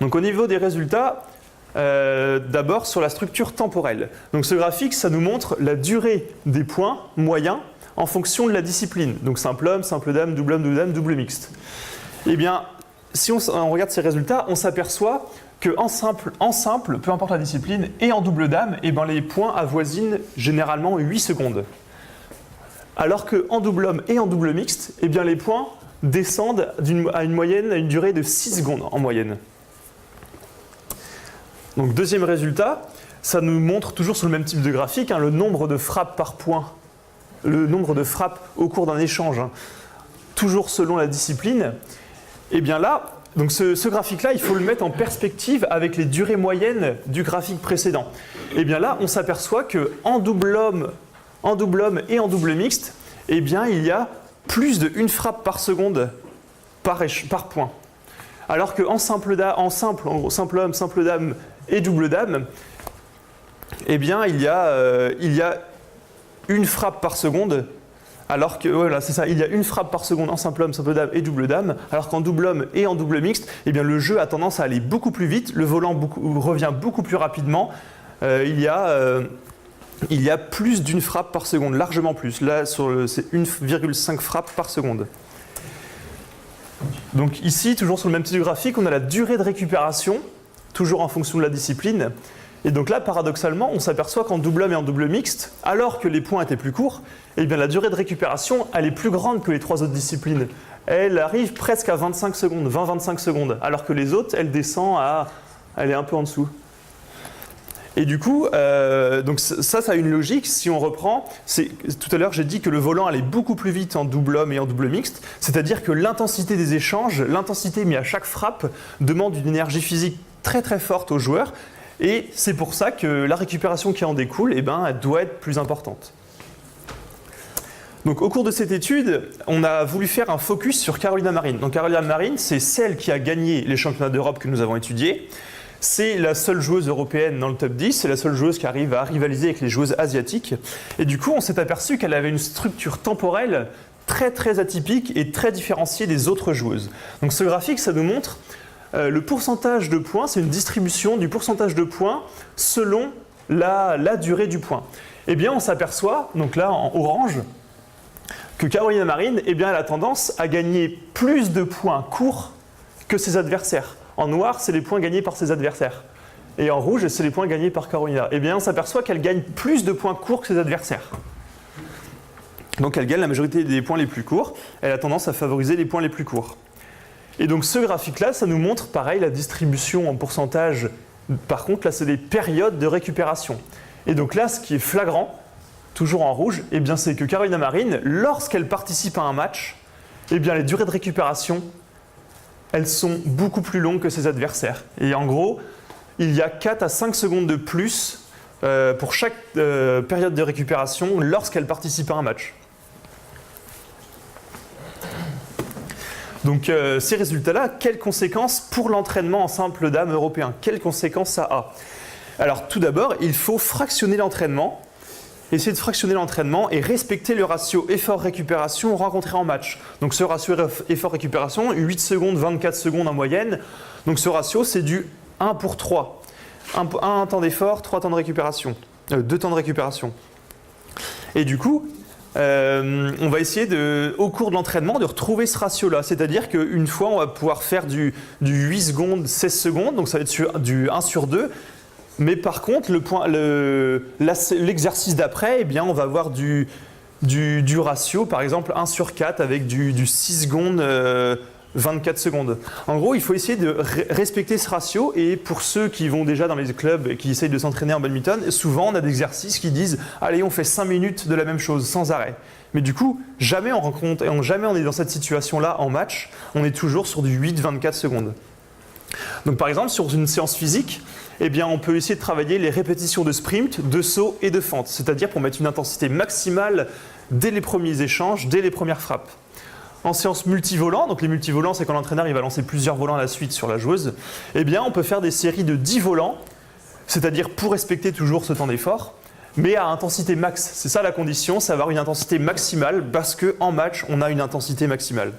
Donc au niveau des résultats, d'abord sur la structure temporelle. Donc ce graphique, ça nous montre la durée des points moyens en fonction de la discipline. Donc simple homme, simple dame, double dame, double mixte. Eh bien, si on regarde ces résultats, on s'aperçoit qu'en simple, peu importe la discipline, et en double dame, eh ben, les points avoisinent généralement 8 secondes. Alors qu'en double homme et en double mixte, eh bien, les points descendent à une durée de 6 secondes en moyenne. Donc deuxième résultat, ça nous montre toujours sur le même type de graphique, le nombre de frappes par point, le nombre de frappes au cours d'un échange, toujours selon la discipline. Et bien là, donc ce graphique-là, il faut le mettre en perspective avec les durées moyennes du graphique précédent. Et bien là, on s'aperçoit qu'en double homme et en double mixte, eh bien, il y a plus de 1 frappe par seconde par point. Alors qu'en simple homme, simple dame et double dame, eh bien, il y a 1 frappe par seconde. Alors que, voilà, c'est ça, il y a 1 frappe par seconde en simple homme, simple dame et double dame, alors qu'en double homme et en double mixte, eh bien, le jeu a tendance à aller beaucoup plus vite, le volant revient beaucoup plus rapidement, il y a plus d'1 frappe par seconde, largement plus. Là, c'est 1,5 frappe par seconde. Donc ici, toujours sur le même type de graphique, on a la durée de récupération, toujours en fonction de la discipline. Et donc là, paradoxalement, on s'aperçoit qu'en double homme et en double mixte, alors que les points étaient plus courts, eh bien, la durée de récupération, elle est plus grande que les 3 autres disciplines. Elle arrive presque à 25 secondes, 20-25 secondes, alors que les autres, elle descend elle est un peu en dessous. Et du coup, donc ça a une logique. Si on reprend, tout à l'heure j'ai dit que le volant allait beaucoup plus vite en double homme et en double mixte, c'est-à-dire que l'intensité des échanges, l'intensité mise à chaque frappe, demande une énergie physique très très forte aux joueurs. Et c'est pour ça que la récupération qui en découle, eh ben, elle doit être plus importante. Donc au cours de cette étude, on a voulu faire un focus sur Carolina Marin. Donc Carolina Marin, c'est celle qui a gagné les championnats d'Europe que nous avons étudiés. C'est la seule joueuse européenne dans le top 10, c'est la seule joueuse qui arrive à rivaliser avec les joueuses asiatiques. Et du coup, on s'est aperçu qu'elle avait une structure temporelle très très atypique et très différenciée des autres joueuses. Donc ce graphique, ça nous montre le pourcentage de points, c'est une distribution du pourcentage de points selon la durée du point. Eh bien, on s'aperçoit, donc là en orange, que Carolina Marin, eh bien, elle a tendance à gagner plus de points courts que ses adversaires. En noir, c'est les points gagnés par ses adversaires. Et en rouge, c'est les points gagnés par Carolina. Eh bien, on s'aperçoit qu'elle gagne plus de points courts que ses adversaires. Donc elle gagne la majorité des points les plus courts. Elle a tendance à favoriser les points les plus courts. Et donc ce graphique-là, ça nous montre pareil la distribution en pourcentage. Par contre, là, c'est des périodes de récupération. Et donc là, ce qui est flagrant, toujours en rouge, eh bien, c'est que Carolina Marin, lorsqu'elle participe à un match, eh bien, les durées de récupération, elles sont beaucoup plus longues que ses adversaires. Et en gros, il y a 4 à 5 secondes de plus pour chaque période de récupération lorsqu'elle participe à un match. Donc ces résultats-là, quelles conséquences pour l'entraînement en simple dame européen? Quelles conséquences ça a? Alors tout d'abord, il faut fractionner l'entraînement, essayer de fractionner l'entraînement et respecter le ratio effort-récupération rencontré en match. Donc ce ratio effort-récupération, 8 secondes, 24 secondes en moyenne. Donc ce ratio, c'est du 1 pour 3. 1 temps d'effort, 3 temps de récupération. 2 temps de récupération. Et du coup, on va essayer au cours de l'entraînement de retrouver ce ratio-là. C'est-à-dire qu'une fois, on va pouvoir faire du 8 secondes, 16 secondes, donc ça va être du 1 sur 2. Mais par contre, l'exercice d'après, eh bien, on va avoir du ratio, par exemple 1 sur 4 avec du 6 secondes, 24 secondes. En gros, il faut essayer de respecter ce ratio. Et pour ceux qui vont déjà dans les clubs et qui essayent de s'entraîner en badminton, souvent on a des exercices qui disent « Allez, on fait 5 minutes de la même chose, sans arrêt ». Mais du coup, jamais on est dans cette situation-là en match. On est toujours sur du 8-24 secondes. Donc par exemple, sur une séance physique, eh bien, on peut essayer de travailler les répétitions de sprint, de saut et de fente. C'est-à-dire pour mettre une intensité maximale dès les premiers échanges, dès les premières frappes. En séance multivolant, donc les multivolants, c'est quand l'entraîneur il va lancer plusieurs volants à la suite sur la joueuse, eh bien, on peut faire des séries de 10 volants, c'est-à-dire pour respecter toujours ce temps d'effort, mais à intensité max. C'est ça la condition, c'est avoir une intensité maximale, parce qu'en match, on a une intensité maximale.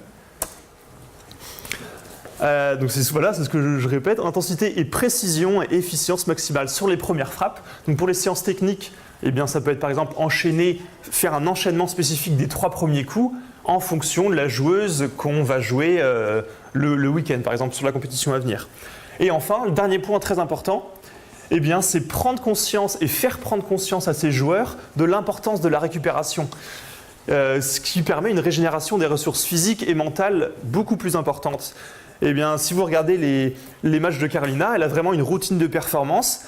Donc voilà, c'est ce que je répète, intensité et précision et efficience maximale sur les premières frappes. Donc pour les séances techniques, eh bien, ça peut être par exemple faire un enchaînement spécifique des 3 premiers coups. en fonction de la joueuse qu'on va jouer le week-end, par exemple, sur la compétition à venir. Et enfin, le dernier point très important, eh bien, c'est prendre conscience et faire prendre conscience à ces joueurs de l'importance de la récupération, ce qui permet une régénération des ressources physiques et mentales beaucoup plus importante. Eh bien, si vous regardez les matchs de Carolina, elle a vraiment une routine de performance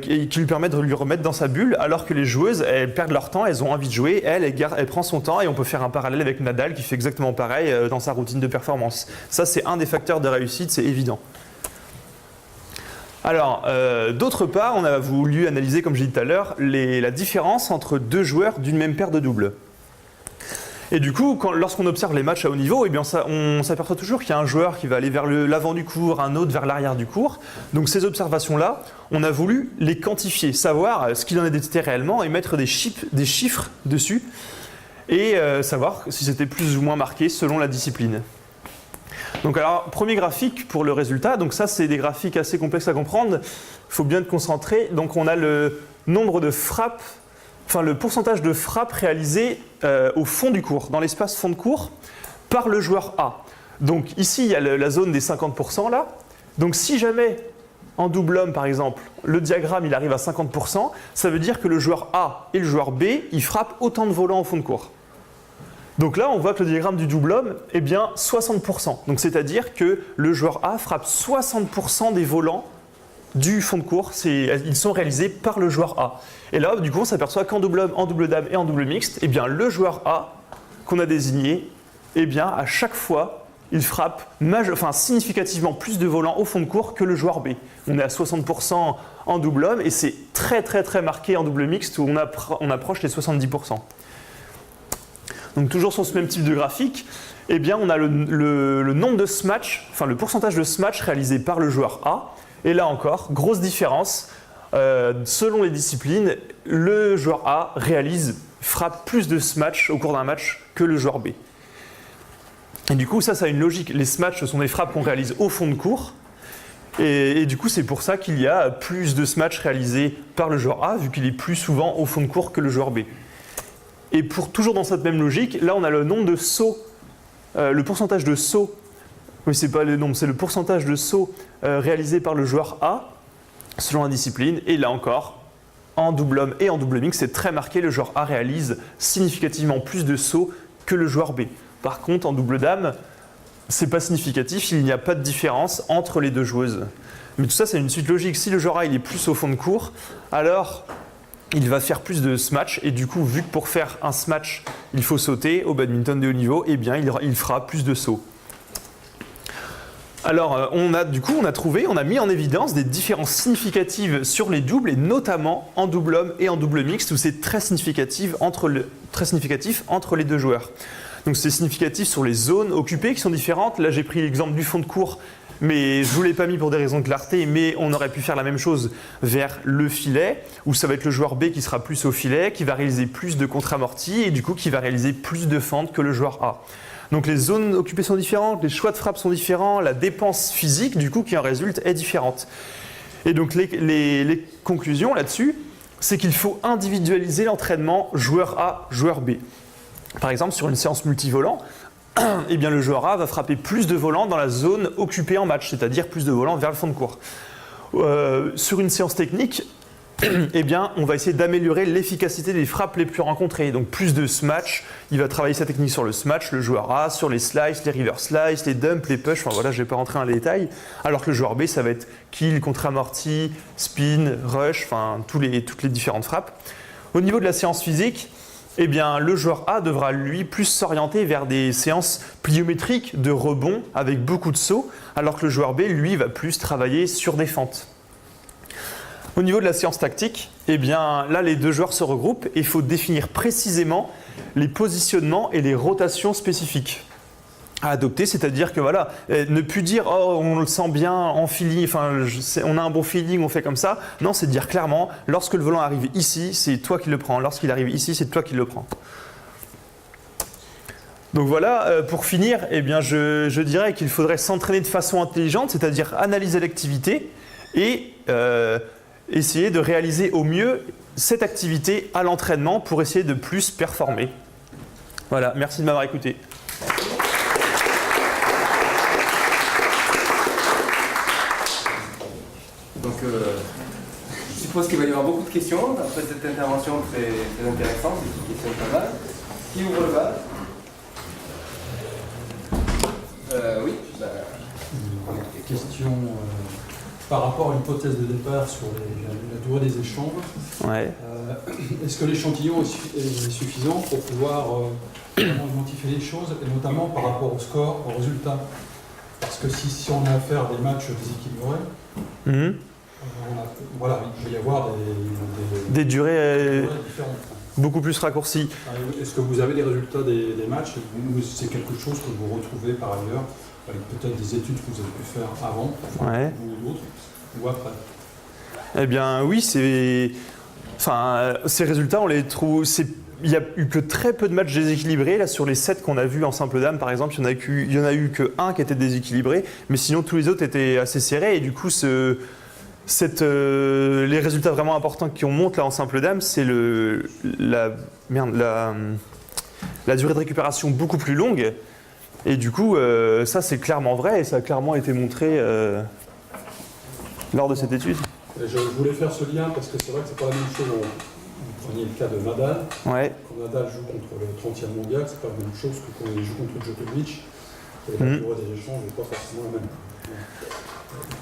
qui lui permet de lui remettre dans sa bulle, alors que les joueuses, elles perdent leur temps, elles ont envie de jouer, elle prend son temps, et on peut faire un parallèle avec Nadal qui fait exactement pareil dans sa routine de performance. Ça, c'est un des facteurs de réussite, c'est évident. Alors, d'autre part, on a voulu analyser, comme j'ai dit tout à l'heure, la différence entre deux joueurs d'une même paire de doubles. Et du coup, lorsqu'on observe les matchs à haut niveau, eh bien on s'aperçoit toujours qu'il y a un joueur qui va aller vers l'avant du court, un autre vers l'arrière du court. Donc ces observations-là, on a voulu les quantifier, savoir ce qu'il en était réellement et mettre des chiffres dessus et savoir si c'était plus ou moins marqué selon la discipline. Donc alors, premier graphique pour le résultat. Donc ça, c'est des graphiques assez complexes à comprendre. Il faut bien être concentré. Donc on a le nombre de frappes, enfin le pourcentage de frappes réalisées au fond du court, dans l'espace fond de court, par le joueur A. Donc ici, il y a la zone des 50% là. Donc si jamais, en double homme par exemple, le diagramme il arrive à 50%, ça veut dire que le joueur A et le joueur B, ils frappent autant de volants au fond de court. Donc là, on voit que le diagramme du double homme, eh bien 60%. Donc c'est-à-dire que le joueur A frappe 60% des volants du fond de court, ils sont réalisés par le joueur A. Et là, du coup, on s'aperçoit qu'en double homme, en double dame et en double mixte, eh bien, le joueur A qu'on a désigné, eh bien, à chaque fois, il frappe significativement plus de volants au fond de court que le joueur B. On est à 60% en double homme et c'est très très très marqué en double mixte où on approche les 70%. Donc toujours sur ce même type de graphique, eh bien, on a le nombre de smatchs, enfin le pourcentage de smatchs réalisés par le joueur A. Et là encore, grosse différence, selon les disciplines, le joueur A frappe plus de smatchs au cours d'un match que le joueur B. Et du coup, ça a une logique. Les smatchs, ce sont des frappes qu'on réalise au fond de court. Et du coup, c'est pour ça qu'il y a plus de smatchs réalisés par le joueur A, vu qu'il est plus souvent au fond de court que le joueur B. Et toujours dans cette même logique, là, on a le nombre de sauts, le pourcentage de sauts. Oui, c'est pas le nombre, c'est le pourcentage de sauts réalisés par le joueur A selon la discipline. Et là encore, en double homme et en double mixte, c'est très marqué. Le joueur A réalise significativement plus de sauts que le joueur B. Par contre, en double dame, c'est pas significatif. Il n'y a pas de différence entre les deux joueuses. Mais tout ça, c'est une suite logique. Si le joueur A il est plus au fond de court, alors il va faire plus de smash. Et du coup, vu que pour faire un smash, il faut sauter au badminton de haut niveau, eh bien, il fera plus de sauts. Alors, on a mis en évidence des différences significatives sur les doubles, et notamment en double homme et en double mixte, où c'est très significatif entre les deux joueurs. Donc c'est significatif sur les zones occupées qui sont différentes. Là, j'ai pris l'exemple du fond de court, mais je ne vous l'ai pas mis pour des raisons de clarté, mais on aurait pu faire la même chose vers le filet, où ça va être le joueur B qui sera plus au filet, qui va réaliser plus de contre-amortis, et du coup qui va réaliser plus de fentes que le joueur A. Donc les zones occupées sont différentes, les choix de frappe sont différents, la dépense physique du coup qui en résulte est différente. Et donc les conclusions là-dessus, c'est qu'il faut individualiser l'entraînement joueur A, joueur B. Par exemple, sur une séance multivolant, eh bien, le joueur A va frapper plus de volants dans la zone occupée en match, c'est-à-dire plus de volants vers le fond de court. Sur une séance technique, eh bien, on va essayer d'améliorer l'efficacité des frappes les plus rencontrées. Donc plus de smash, il va travailler sa technique sur le smash, le joueur A, sur les slices, les reverse slices, les dumps, les push, enfin voilà, je ne vais pas rentrer dans les détails. Alors que le joueur B, ça va être kill, contre-amorti, spin, rush, enfin toutes les différentes frappes. Au niveau de la séance physique, eh bien, le joueur A devra lui plus s'orienter vers des séances pliométriques de rebond avec beaucoup de sauts, alors que le joueur B, lui, va plus travailler sur des fentes. Au niveau de la séance tactique, eh bien, là, les deux joueurs se regroupent et il faut définir précisément les positionnements et les rotations spécifiques à adopter, c'est-à-dire que voilà, ne plus dire oh on le sent bien en feeling, on a un bon feeling, on fait comme ça. Non, c'est de dire clairement, lorsque le volant arrive ici, c'est toi qui le prends. Lorsqu'il arrive ici, c'est toi qui le prends. Donc voilà, pour finir, eh bien, je dirais qu'il faudrait s'entraîner de façon intelligente, c'est-à-dire analyser l'activité et essayer de réaliser au mieux cette activité à l'entraînement pour essayer de plus performer. Voilà, merci de m'avoir écouté. Donc, je suppose qu'il va y avoir beaucoup de questions après cette intervention très, très intéressante et qui questionne pas mal. Qui ouvre le bal? Oui. Question par rapport à l'hypothèse de départ sur la durée des échanges. Ouais. Est-ce que l'échantillon est suffisant pour pouvoir vraiment identifier les choses, et notamment par rapport au score, au résultat? Parce que si on a affaire à des matchs déséquilibrés, voilà, il peut y avoir des durées différentes. beaucoup plus raccourcies. Est-ce que vous avez les résultats des matchs, ou c'est quelque chose que vous retrouvez par ailleurs avec peut-être des études que vous avez pu faire avant, Ouais. ou d'autres, ou après? Eh bien oui, ces résultats, on les trouve. Il n'y a eu que très peu de matchs déséquilibrés. Là, sur les 7 qu'on a vus en simple dame, par exemple, il n'y en a eu que un qui était déséquilibré, mais sinon tous les autres étaient assez serrés. Et du coup, les résultats vraiment importants qui montent là en simple dame, c'est la durée de récupération beaucoup plus longue. Et du coup, ça c'est clairement vrai et ça a clairement été montré lors de cette étude. Je voulais faire ce lien parce que c'est vrai que c'est pas la même chose. Vous preniez le cas de Nadal. Ouais. Quand Nadal joue contre le 30e mondial, c'est pas la même chose que quand il joue contre Djokovic. Et la durée des échanges n'est pas forcément la même.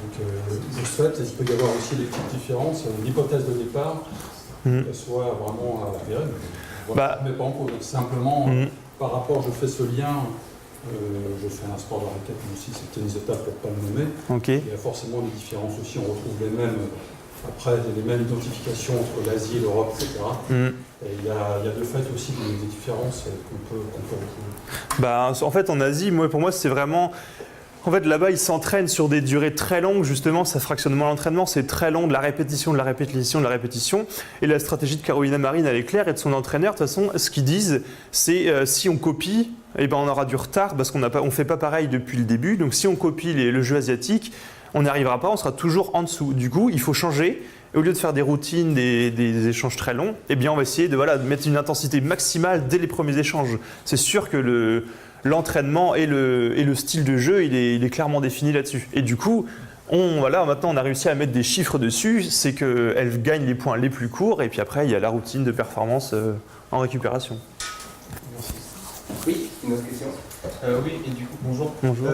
Donc, de ce fait, il peut y avoir aussi des petites différences. L'hypothèse de départ, qu'elle soit vraiment avérée, mais pas en cause. Simplement, par rapport, je fais ce lien. Je fais un sport de raquette, mais aussi c'est tennis de table pour ne pas le nommer. Okay. Il y a forcément des différences aussi. On retrouve les mêmes identifications entre l'Asie, l'Europe, etc. Et il y a de fait aussi des différences qu'on peut retrouver. En fait, en Asie, pour moi, c'est vraiment. En fait, là-bas, ils s'entraînent sur des durées très longues, justement, ça fractionne moins l'entraînement, c'est très long, de la répétition, de la répétition, de la répétition. Et la stratégie de Carolina Marin, elle est claire, et de son entraîneur, de toute façon, ce qu'ils disent, c'est si on copie, on aura du retard, parce qu'on ne fait pas pareil depuis le début. Donc si on copie le jeu asiatique, on n'y arrivera pas, on sera toujours en dessous. Du coup, il faut changer. Et au lieu de faire des routines, des échanges très longs, on va essayer de mettre une intensité maximale dès les premiers échanges. C'est sûr que l'entraînement et le style de jeu, il est clairement défini là-dessus. Et du coup, maintenant on a réussi à mettre des chiffres dessus, c'est qu'elle gagne les points les plus courts, et puis après il y a la routine de performance en récupération. Oui, une autre question. Oui, et du coup, bonjour. Bonjour.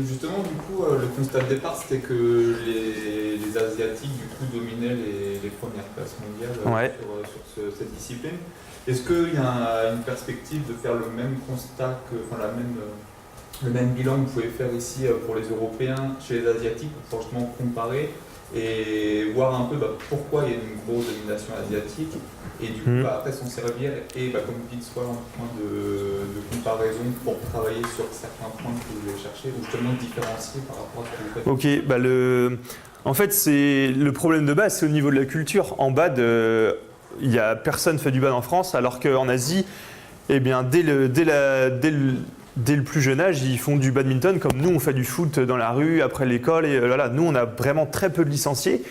Justement, du coup, le constat de départ, c'était que les Asiatiques, du coup, dominaient les premières places mondiales sur cette discipline. Est-ce qu'il y a une perspective de faire le même constat, le même bilan que vous pouvez faire ici pour les Européens chez les Asiatiques, pour justement comparer et voir un peu pourquoi il y a une grosse domination asiatique et du coup après s'en servir et comme vous dites soit un point de comparaison pour travailler sur certains points que vous voulez chercher ou justement différencier par rapport à ce que vous faites. Ok, en fait c'est le problème de base, c'est au niveau de la culture. En bad, il n'y a personne fait du bad en France, alors qu'en Asie, dès le plus jeune âge, ils font du badminton comme nous, on fait du foot dans la rue, après l'école. Et nous, on a vraiment très peu de licenciés.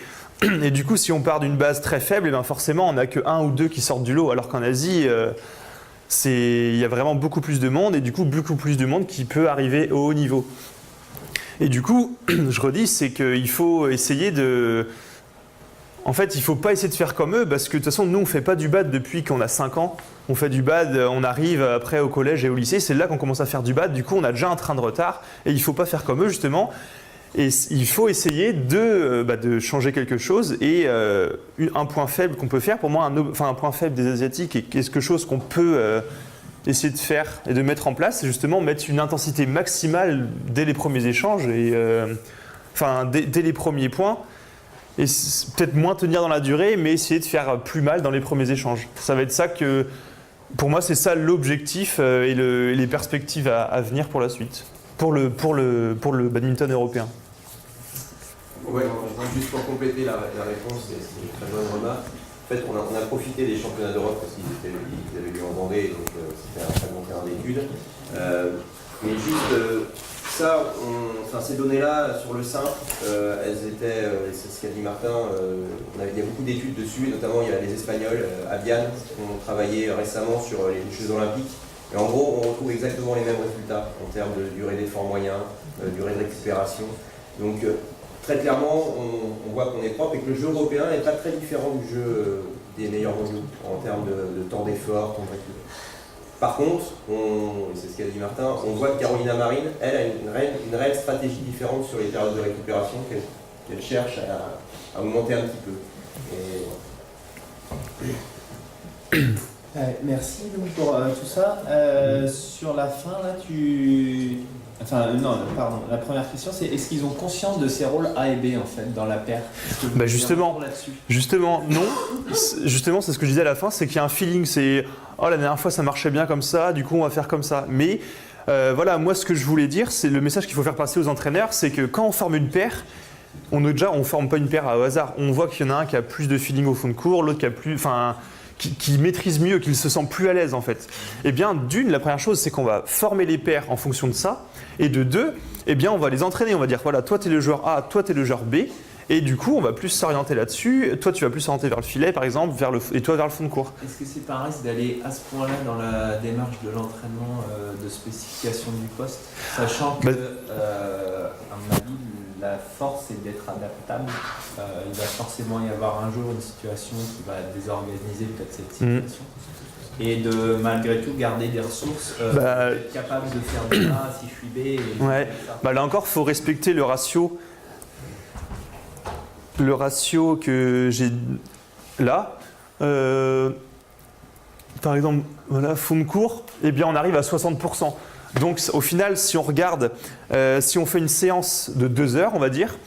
Et du coup, si on part d'une base très faible, forcément, on n'a que 1 ou 2 qui sortent du lot. Alors qu'en Asie, il y a vraiment beaucoup plus de monde et du coup, beaucoup plus de monde qui peut arriver au haut niveau. Et du coup, je redis, c'est qu'il faut essayer de... En fait, il ne faut pas essayer de faire comme eux parce que de toute façon, nous, on ne fait pas du bad depuis qu'on a 5 ans. On fait du bad, on arrive après au collège et au lycée, c'est là qu'on commence à faire du bad. Du coup, on a déjà un train de retard et il ne faut pas faire comme eux, justement. Et il faut essayer de changer quelque chose. Et un point faible qu'on peut faire, pour moi, un point faible des Asiatiques et quelque chose qu'on peut essayer de faire et de mettre en place, c'est justement mettre une intensité maximale dès les premiers échanges et dès les premiers points. Et peut-être moins tenir dans la durée, mais essayer de faire plus mal dans les premiers échanges. Ça va être ça que, pour moi, c'est ça l'objectif et les perspectives à venir pour la suite, pour le badminton européen. Ouais, juste pour compléter la réponse, c'est une très bonne remarque. En fait, on a profité des championnats d'Europe parce qu'ils avaient lieu en Vendée, donc c'était un très bon terrain d'étude. Mais juste... ces données-là sur le simple, elles étaient, c'est ce qu'a dit Martin, il y a beaucoup d'études dessus, et notamment il y a les Espagnols, Avian, qui ont travaillé récemment sur les Jeux Olympiques, Et en gros, on retrouve exactement les mêmes résultats en termes de durée d'effort moyen, durée de récupération. Donc très clairement, on voit qu'on est propre et que le jeu européen n'est pas très différent du jeu des meilleurs mondiaux en termes de temps d'effort, temps de récup. Par contre, et c'est ce qu'a dit Martin, on voit que Carolina Marin, elle a une réelle stratégie différente sur les périodes de récupération qu'elle cherche à augmenter un petit peu. Et... Merci donc pour tout ça. Sur la fin, là, la première question, c'est est-ce qu'ils ont conscience de ces rôles A et B en fait dans la paire? Justement, non. Justement, c'est ce que je disais à la fin, c'est qu'il y a un feeling, c'est oh la dernière fois ça marchait bien comme ça, du coup on va faire comme ça. Mais voilà, moi ce que je voulais dire, c'est le message qu'il faut faire passer aux entraîneurs, c'est que quand on forme une paire, on forme pas une paire au hasard. On voit qu'il y en a un qui a plus de feeling au fond de cours, l'autre qui a plus, qui maîtrise mieux, qui se sent plus à l'aise en fait. Eh bien, la première chose, c'est qu'on va former les pairs en fonction de ça. Et de deux, eh bien, on va les entraîner. On va dire, voilà, toi, tu es le joueur A, toi, tu es le joueur B. Et du coup, on va plus s'orienter là-dessus. Toi, tu vas plus s'orienter vers le filet, par exemple, et toi, vers le fond de cours. Est-ce que c'est pas un risque d'aller à ce point-là dans la démarche de l'entraînement de spécification du poste, sachant que, à mon avis, la force, c'est d'être adaptable. Il va forcément y avoir un jour une situation qui va désorganiser peut-être cette situation. Et de malgré tout garder des ressources, être capable de faire de A si je suis B. Là encore, il faut respecter le ratio. Le ratio que j'ai là. Par exemple, voilà, fond de cours, eh bien on arrive à 60%. Donc au final, si on regarde, si on fait une séance de 2 heures, on va dire,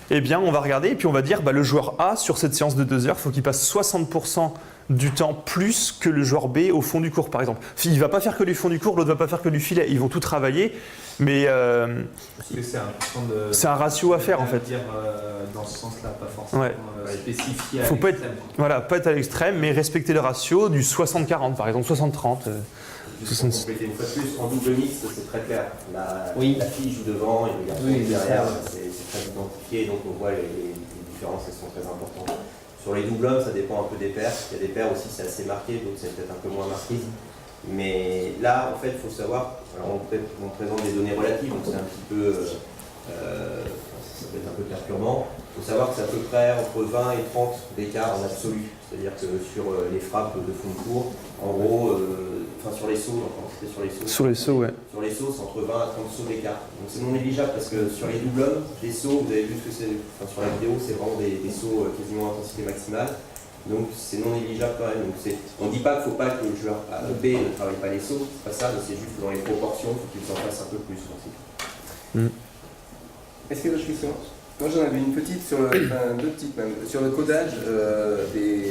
eh bien on va regarder et puis on va dire le joueur A sur cette séance de 2 heures, il faut qu'il passe 60% du temps plus que le joueur B au fond du cours par exemple. Il ne va pas faire que du fond du cours, l'autre ne va pas faire que du filet, ils vont tout travailler, mais c'est un ratio à faire en fait. Dire, dans ce sens-là, pas forcément spécifié à faut pas l'extrême. être à l'extrême, mais respecter le ratio du 60-40 par exemple, 60-30. Juste pour compléter une fois de plus, en double mix, c'est très clair. La fille joue devant et le garçon derrière, c'est très identifié, donc on voit les différences, elles sont très importantes. Sur les doubles hommes, ça dépend un peu des paires. Il y a des paires aussi, c'est assez marqué, d'autres c'est peut-être un peu moins marqué. Mais là, en fait, il faut savoir, alors on présente des données relatives, donc c'est un petit peu, ça peut être un peu perturbant. Il faut savoir que c'est à peu près entre 20 et 30 d'écart en absolu. C'est-à-dire que sur les frappes de fond de cours, en gros, sur les sauts, c'était sur les sauts. Sur les sauts, ouais. Sur les sauts, c'est entre 20 à 30 sauts d'écart. Donc c'est non négligeable parce que sur les doubles hommes, les sauts, vous avez vu ce que c'est, sur la vidéo, c'est vraiment des sauts quasiment à intensité maximale. Donc c'est non négligeable quand même. Donc, on ne dit pas qu'il ne faut pas que le joueur B ne travaille pas les sauts, c'est pas ça, mais c'est juste que dans les proportions, il faut qu'il en fasse un peu plus. Est-ce qu'il y a d'autres questions? Moi j'en avais une petite, deux petites même, sur le codage,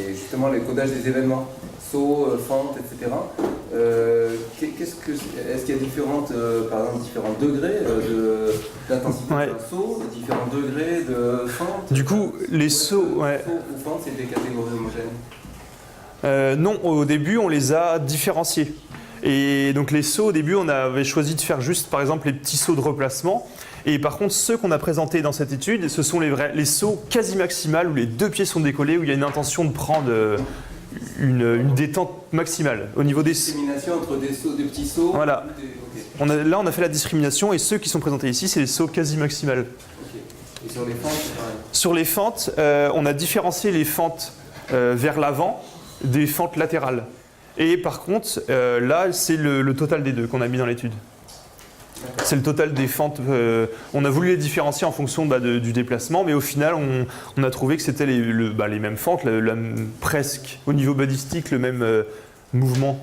justement le codage des événements, sauts, fentes, etc. Est-ce qu'il y a par exemple, différents degrés d'intensité d'un saut, différents degrés de fente? Du coup, les sauts, Sauts ou fentes, c'est des catégories homogènes? Non, au début, on les a différenciés. Et donc les sauts, au début, on avait choisi de faire juste, par exemple, les petits sauts de replacement. Et par contre, ceux qu'on a présentés dans cette étude, ce sont les sauts quasi maximales où les 2 pieds sont décollés, où il y a une intention de prendre une détente maximale au niveau des. Discrimination entre des petits sauts. Voilà. Là, on a fait la discrimination et ceux qui sont présentés ici, c'est les sauts quasi maximales. Okay. Et sur les fentes, c'est pareil. Sur les fentes, on a différencié les fentes vers l'avant des fentes latérales. Et par contre, là, c'est le total des deux qu'on a mis dans l'étude. C'est le total des fentes. On a voulu les différencier en fonction du déplacement, mais au final, on a trouvé que c'était les mêmes fentes, presque au niveau badistique, le même mouvement.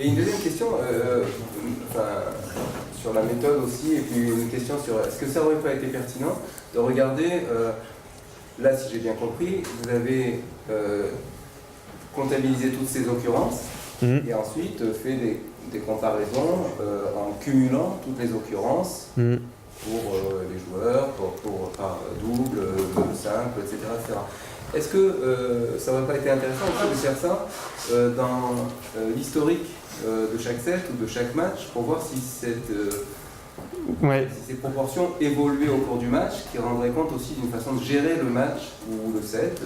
Et une deuxième question, sur la méthode aussi, et puis une question sur est-ce que ça aurait pas été pertinent de regarder, là si j'ai bien compris, vous avez comptabilisé toutes ces occurrences, et ensuite fait des comparaisons en cumulant toutes les occurrences pour les joueurs, par double, simple, etc. Est-ce que ça n'aurait pas été intéressant aussi de faire ça dans l'historique de chaque set ou de chaque match pour voir si ces proportions évoluaient au cours du match, qui rendrait compte aussi d'une façon de gérer le match ou le set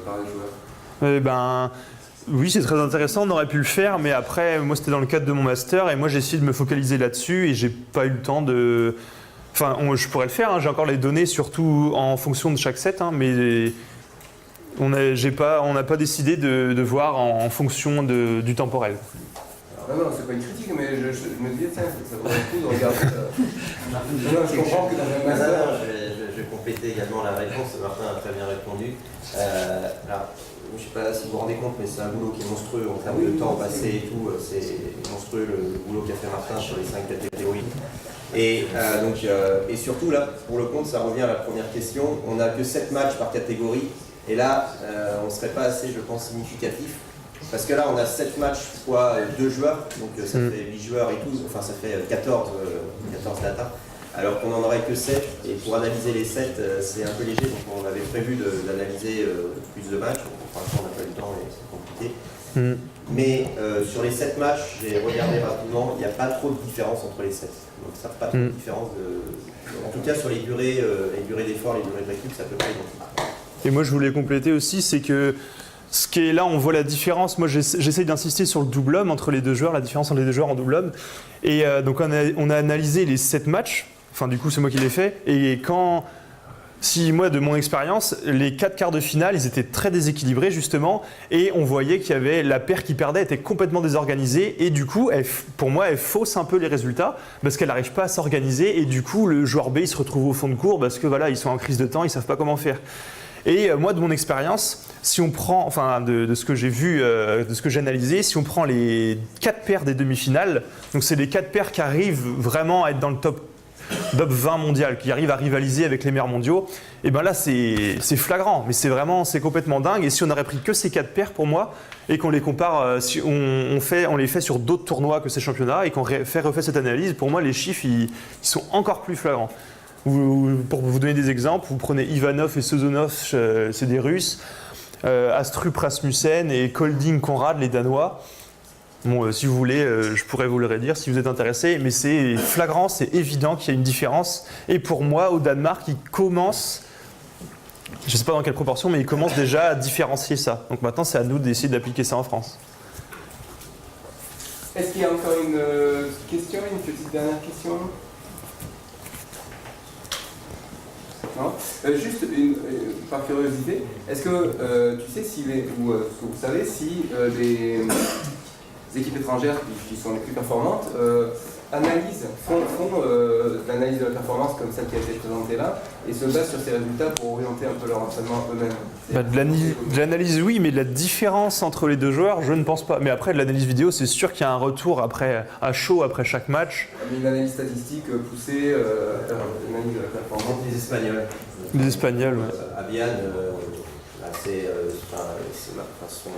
par les joueurs? Oui, c'est très intéressant, on aurait pu le faire, mais après, moi c'était dans le cadre de mon master et moi j'ai essayé de me focaliser là-dessus et j'ai pas eu le temps de... Enfin, je pourrais le faire, hein, j'ai encore les données, surtout en fonction de chaque set, hein, mais on n'a pas décidé de voir en fonction du temporel. Alors, non, c'est pas une critique, mais je me disais, tiens, ça vaut le coup de regarder. Non, je comprends que dans un master. Je vais compléter également la réponse, Martin a très bien répondu. Alors, je ne sais pas si vous vous rendez compte, mais c'est un boulot qui est monstrueux en termes de temps passé et tout. C'est monstrueux le boulot qu'a fait Martin sur les 5 catégories. Et surtout, là, pour le compte, ça revient à la première question. On n'a que 7 matchs par catégorie. Et là, on ne serait pas assez, je pense, significatif. Parce que là, on a 7 matchs fois 2 joueurs. Donc ça fait 8 joueurs et tout. Enfin, ça fait 14 data. Alors qu'on n'en aurait que 7. Et pour analyser les 7, c'est un peu léger. Donc on avait prévu d'analyser plus de matchs. Pour l'instant, on n'a pas eu le temps et c'est compliqué. Mais sur les 7 matchs, j'ai regardé rapidement, il n'y a pas trop de différence entre les 7. Donc ça n'a pas trop de différence. En tout cas, sur les durées d'effort, les durées de récup, ça peut pas être identique. Et moi, je voulais compléter aussi, c'est que ce qui est là, on voit la différence. Moi, j'essaye d'insister sur le double homme entre les deux joueurs, la différence entre les deux joueurs en double homme. Et donc, on a analysé les 7 matchs. Enfin, du coup, c'est moi qui l'ai fait. Et si moi, de mon expérience, les 4 quarts de finale, ils étaient très déséquilibrés justement, et on voyait qu'il y avait la paire qui perdait était complètement désorganisée, et du coup, pour moi, elle fausse un peu les résultats parce qu'elle n'arrive pas à s'organiser, et du coup, le joueur B, il se retrouve au fond de cours parce que voilà, ils sont en crise de temps, ils savent pas comment faire. Et moi, de mon expérience, si on prend, enfin, de ce que j'ai vu, de ce que j'ai analysé, si on prend les 4 paires des demi-finales, donc c'est les 4 paires qui arrivent vraiment à être dans le top 20 mondial, qui arrive à rivaliser avec les meilleurs mondiaux, et bien là c'est flagrant, mais c'est complètement dingue. Et si on n'aurait pris que ces 4 paires pour moi, et qu'on les compare, si on les fait sur d'autres tournois que ces championnats, et qu'on refait cette analyse, pour moi les chiffres ils sont encore plus flagrants. Pour vous donner des exemples, vous prenez Ivanov et Sozonov, c'est des Russes, Astrup Rasmussen et Kolding Konrad, les Danois. Bon, si vous voulez, je pourrais vous le redire si vous êtes intéressé, mais c'est flagrant, c'est évident qu'il y a une différence. Et pour moi, au Danemark, ils commencent, je ne sais pas dans quelle proportion, mais ils commencent déjà à différencier ça. Donc maintenant, c'est à nous d'essayer d'appliquer ça en France. Est-ce qu'il y a encore une question, une petite dernière question? Non, juste par curiosité, est-ce que tu sais si vous savez si les équipes étrangères qui sont les plus performantes font l'analyse de la performance comme celle qui a été présentée là et se basent sur ces résultats pour orienter un peu leur entraînement eux-mêmes? De l'analyse, oui, mais de la différence entre les deux joueurs, je ne pense pas. Mais après, de l'analyse vidéo, c'est sûr qu'il y a un retour à chaud après chaque match. Mais une analyse statistique poussée, une analyse de la performance. Les Espagnols. Les Espagnols, ouais. Abian, c'est son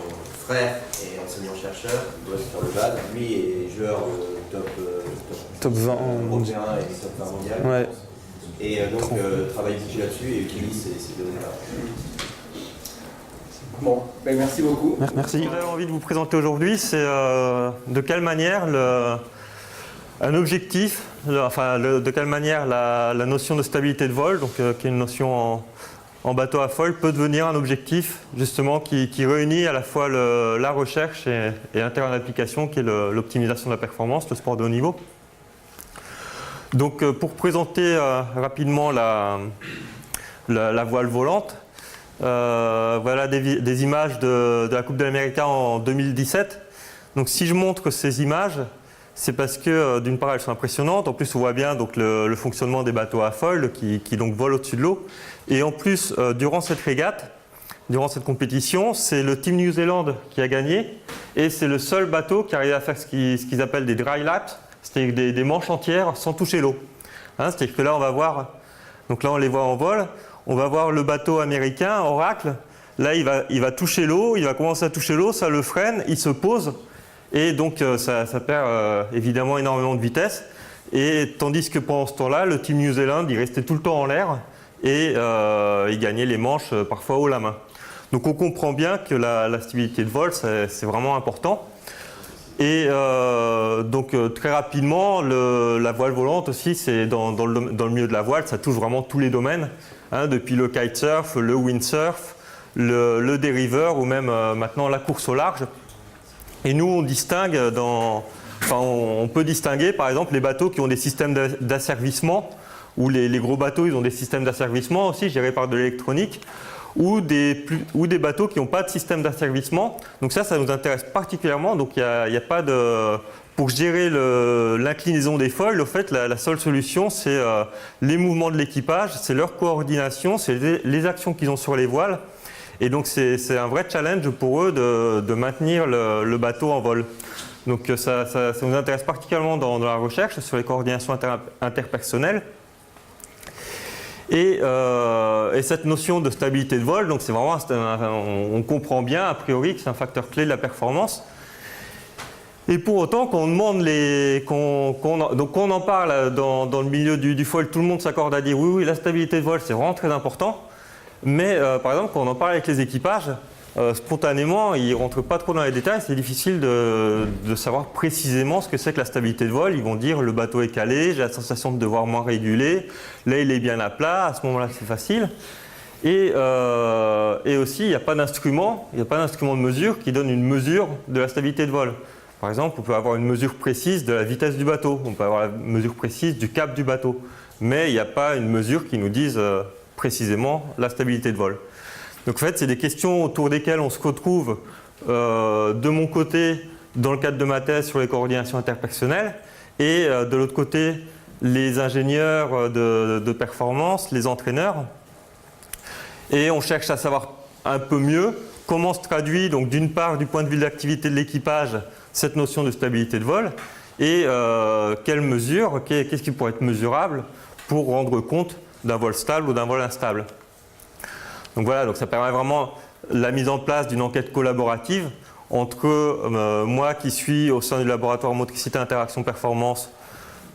frère est enseignant-chercheur, il bosse sur le BAD. Lui est joueur top 20 européen et top 20 mondial. Ouais. Et donc travaille beaucoup là-dessus et utilise ces données-là. Bon, ben merci beaucoup. Merci. Ce que j'avais envie de vous présenter aujourd'hui, c'est de quelle manière un objectif, de quelle manière la notion de stabilité de vol, donc, qui est une notion en bateau à foil, peut devenir un objectif justement qui réunit à la fois la recherche et l'intérêt d'application qui est l'optimisation de la performance, le sport de haut niveau. Donc pour présenter rapidement la voile volante, voilà des images de la Coupe de l'Amérique en 2017. Donc si je montre ces images, c'est parce que d'une part elles sont impressionnantes, en plus on voit bien donc, le fonctionnement des bateaux à foil qui donc volent au-dessus de l'eau. Et en plus, durant cette régate, durant cette compétition, c'est le Team New Zealand qui a gagné et c'est le seul bateau qui arrive à faire ce qu'ils appellent des dry laps, c'est-à-dire des manches entières sans toucher l'eau. Hein, c'est-à-dire que là on va voir, donc là on les voit en vol, on va voir le bateau américain, Oracle, là il va toucher l'eau, il va commencer à toucher l'eau, ça le freine, il se pose et donc ça perd évidemment énormément de vitesse. Et tandis que pendant ce temps-là, le Team New Zealand il restait tout le temps en l'air et il gagnait les manches parfois haut la main. Donc on comprend bien que la stabilité de vol c'est vraiment important. Et donc très rapidement, la voile volante aussi, c'est dans le milieu de la voile, ça touche vraiment tous les domaines, hein, depuis le kitesurf, le windsurf, le dériveur ou même maintenant la course au large. Et nous, on distingue on peut distinguer par exemple les bateaux qui ont des systèmes d'asservissement, ou les gros bateaux, ils ont des systèmes d'asservissement aussi gérés par de l'électronique, ou des bateaux qui n'ont pas de système d'asservissement. Donc ça nous intéresse particulièrement. Donc il y a pas de... Pour gérer l'inclinaison des foils, en fait, la seule solution, c'est les mouvements de l'équipage, c'est leur coordination, c'est les actions qu'ils ont sur les voiles. Et donc c'est un vrai challenge pour eux de maintenir le bateau en vol. Donc ça nous intéresse particulièrement dans la recherche sur les coordinations interpersonnelles. Et cette notion de stabilité de vol, donc c'est vraiment, on comprend bien a priori que c'est un facteur clé de la performance. Et pour autant, quand on demande donc on en parle dans le milieu du foil, tout le monde s'accorde à dire oui, la stabilité de vol c'est vraiment très important. Mais par exemple, quand on en parle avec les équipages, spontanément, ils ne rentrent pas trop dans les détails, c'est difficile de savoir précisément ce que c'est que la stabilité de vol. Ils vont dire le bateau est calé, j'ai la sensation de devoir moins réguler, là il est bien à plat, à ce moment-là c'est facile. Et aussi, il n'y a pas d'instrument, de mesure qui donne une mesure de la stabilité de vol. Par exemple, on peut avoir une mesure précise de la vitesse du bateau, on peut avoir la mesure précise du cap du bateau, mais il n'y a pas une mesure qui nous dise précisément la stabilité de vol. Donc en fait, c'est des questions autour desquelles on se retrouve de mon côté dans le cadre de ma thèse sur les coordinations interpersonnelles et de l'autre côté, les ingénieurs de performance, les entraîneurs. Et on cherche à savoir un peu mieux comment se traduit, donc d'une part, du point de vue de l'activité de l'équipage, cette notion de stabilité de vol et quelles mesures, qu'est-ce qui pourrait être mesurable pour rendre compte d'un vol stable ou d'un vol instable. Donc voilà, donc ça permet vraiment la mise en place d'une enquête collaborative entre moi qui suis au sein du laboratoire motricité interaction performance,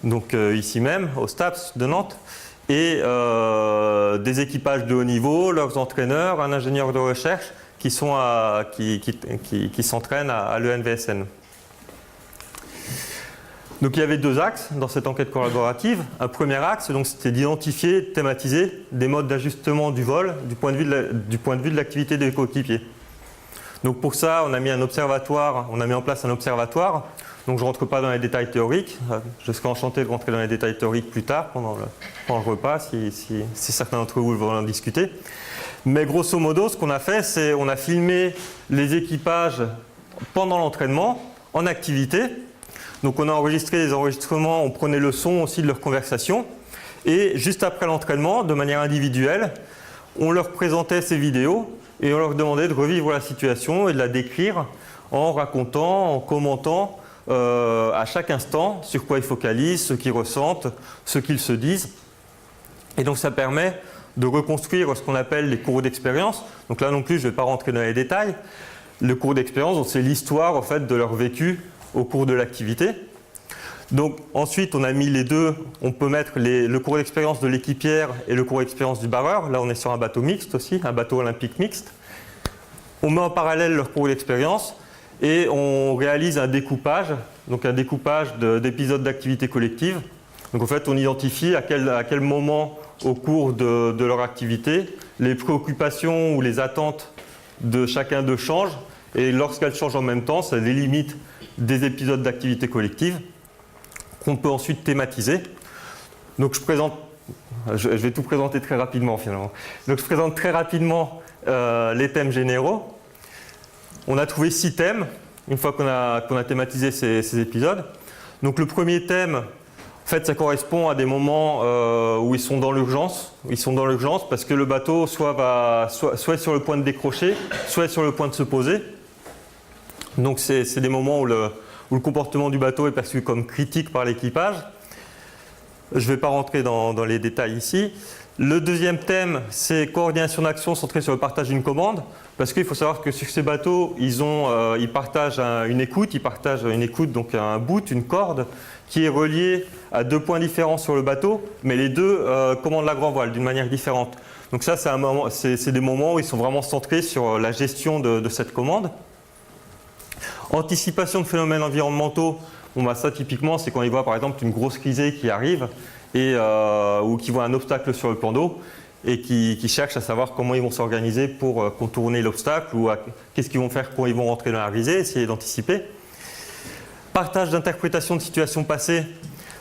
donc ici même au STAPS de Nantes, et des équipages de haut niveau, leurs entraîneurs, un ingénieur de recherche qui s'entraînent à l'ENVSN. Donc il y avait deux axes dans cette enquête collaborative. Un premier axe, donc, c'était d'identifier, de thématiser des modes d'ajustement du vol du point de vue de l'activité des coéquipiers. Donc pour ça, on a mis en place un observatoire. Donc je ne rentre pas dans les détails théoriques. Je serai enchanté de rentrer dans les détails théoriques plus tard, pendant le repas, si certains d'entre vous veulent en discuter. Mais grosso modo, ce qu'on a fait, c'est on a filmé les équipages pendant l'entraînement, en activité. Donc on a enregistré les enregistrements, on prenait le son aussi de leur conversation. Et juste après l'entraînement, de manière individuelle, on leur présentait ces vidéos et on leur demandait de revivre la situation et de la décrire en racontant, en commentant à chaque instant sur quoi ils focalisent, ce qu'ils ressentent, ce qu'ils se disent. Et donc ça permet de reconstruire ce qu'on appelle les cours d'expérience. Donc là non plus, je ne vais pas rentrer dans les détails. Le cours d'expérience, c'est l'histoire en fait, de leur vécu au cours de l'activité. Donc ensuite, on a mis les deux, on peut mettre le cours d'expérience de l'équipière et le cours d'expérience du barreur. Là, on est sur un bateau mixte aussi, un bateau olympique mixte. On met en parallèle leur cours d'expérience et on réalise un découpage, donc un découpage d'épisodes d'activité collective. Donc en fait, on identifie à quel moment au cours de leur activité, les préoccupations ou les attentes de chacun d'eux changent. Et lorsqu'elles changent en même temps, ça délimite des épisodes d'activité collective qu'on peut ensuite thématiser. Donc je vais tout présenter très rapidement finalement. Donc je présente très rapidement les thèmes généraux. On a trouvé 6 thèmes une fois qu'on a thématisé ces épisodes. Donc le premier thème, en fait, ça correspond à des moments où ils sont dans l'urgence. Ils sont dans l'urgence parce que le bateau soit est sur le point de décrocher, soit est sur le point de se poser. Donc c'est des moments où le comportement du bateau est perçu comme critique par l'équipage. Je ne vais pas rentrer dans les détails ici. Le deuxième thème, c'est coordination d'action centrée sur le partage d'une commande. Parce qu'il faut savoir que sur ces bateaux, ils partagent une écoute, donc un boot, une corde, qui est reliée à 2 points différents sur le bateau, mais les deux commandent la grand voile d'une manière différente. Donc ça, c'est des moments où ils sont vraiment centrés sur la gestion de cette commande. Anticipation de phénomènes environnementaux, ça typiquement c'est quand ils voient par exemple une grosse risée qui arrive ou qui voit un obstacle sur le plan d'eau et qui cherchent à savoir comment ils vont s'organiser pour contourner l'obstacle ou qu'est-ce qu'ils vont faire quand ils vont rentrer dans la risée, essayer d'anticiper. Partage d'interprétation de situations passées.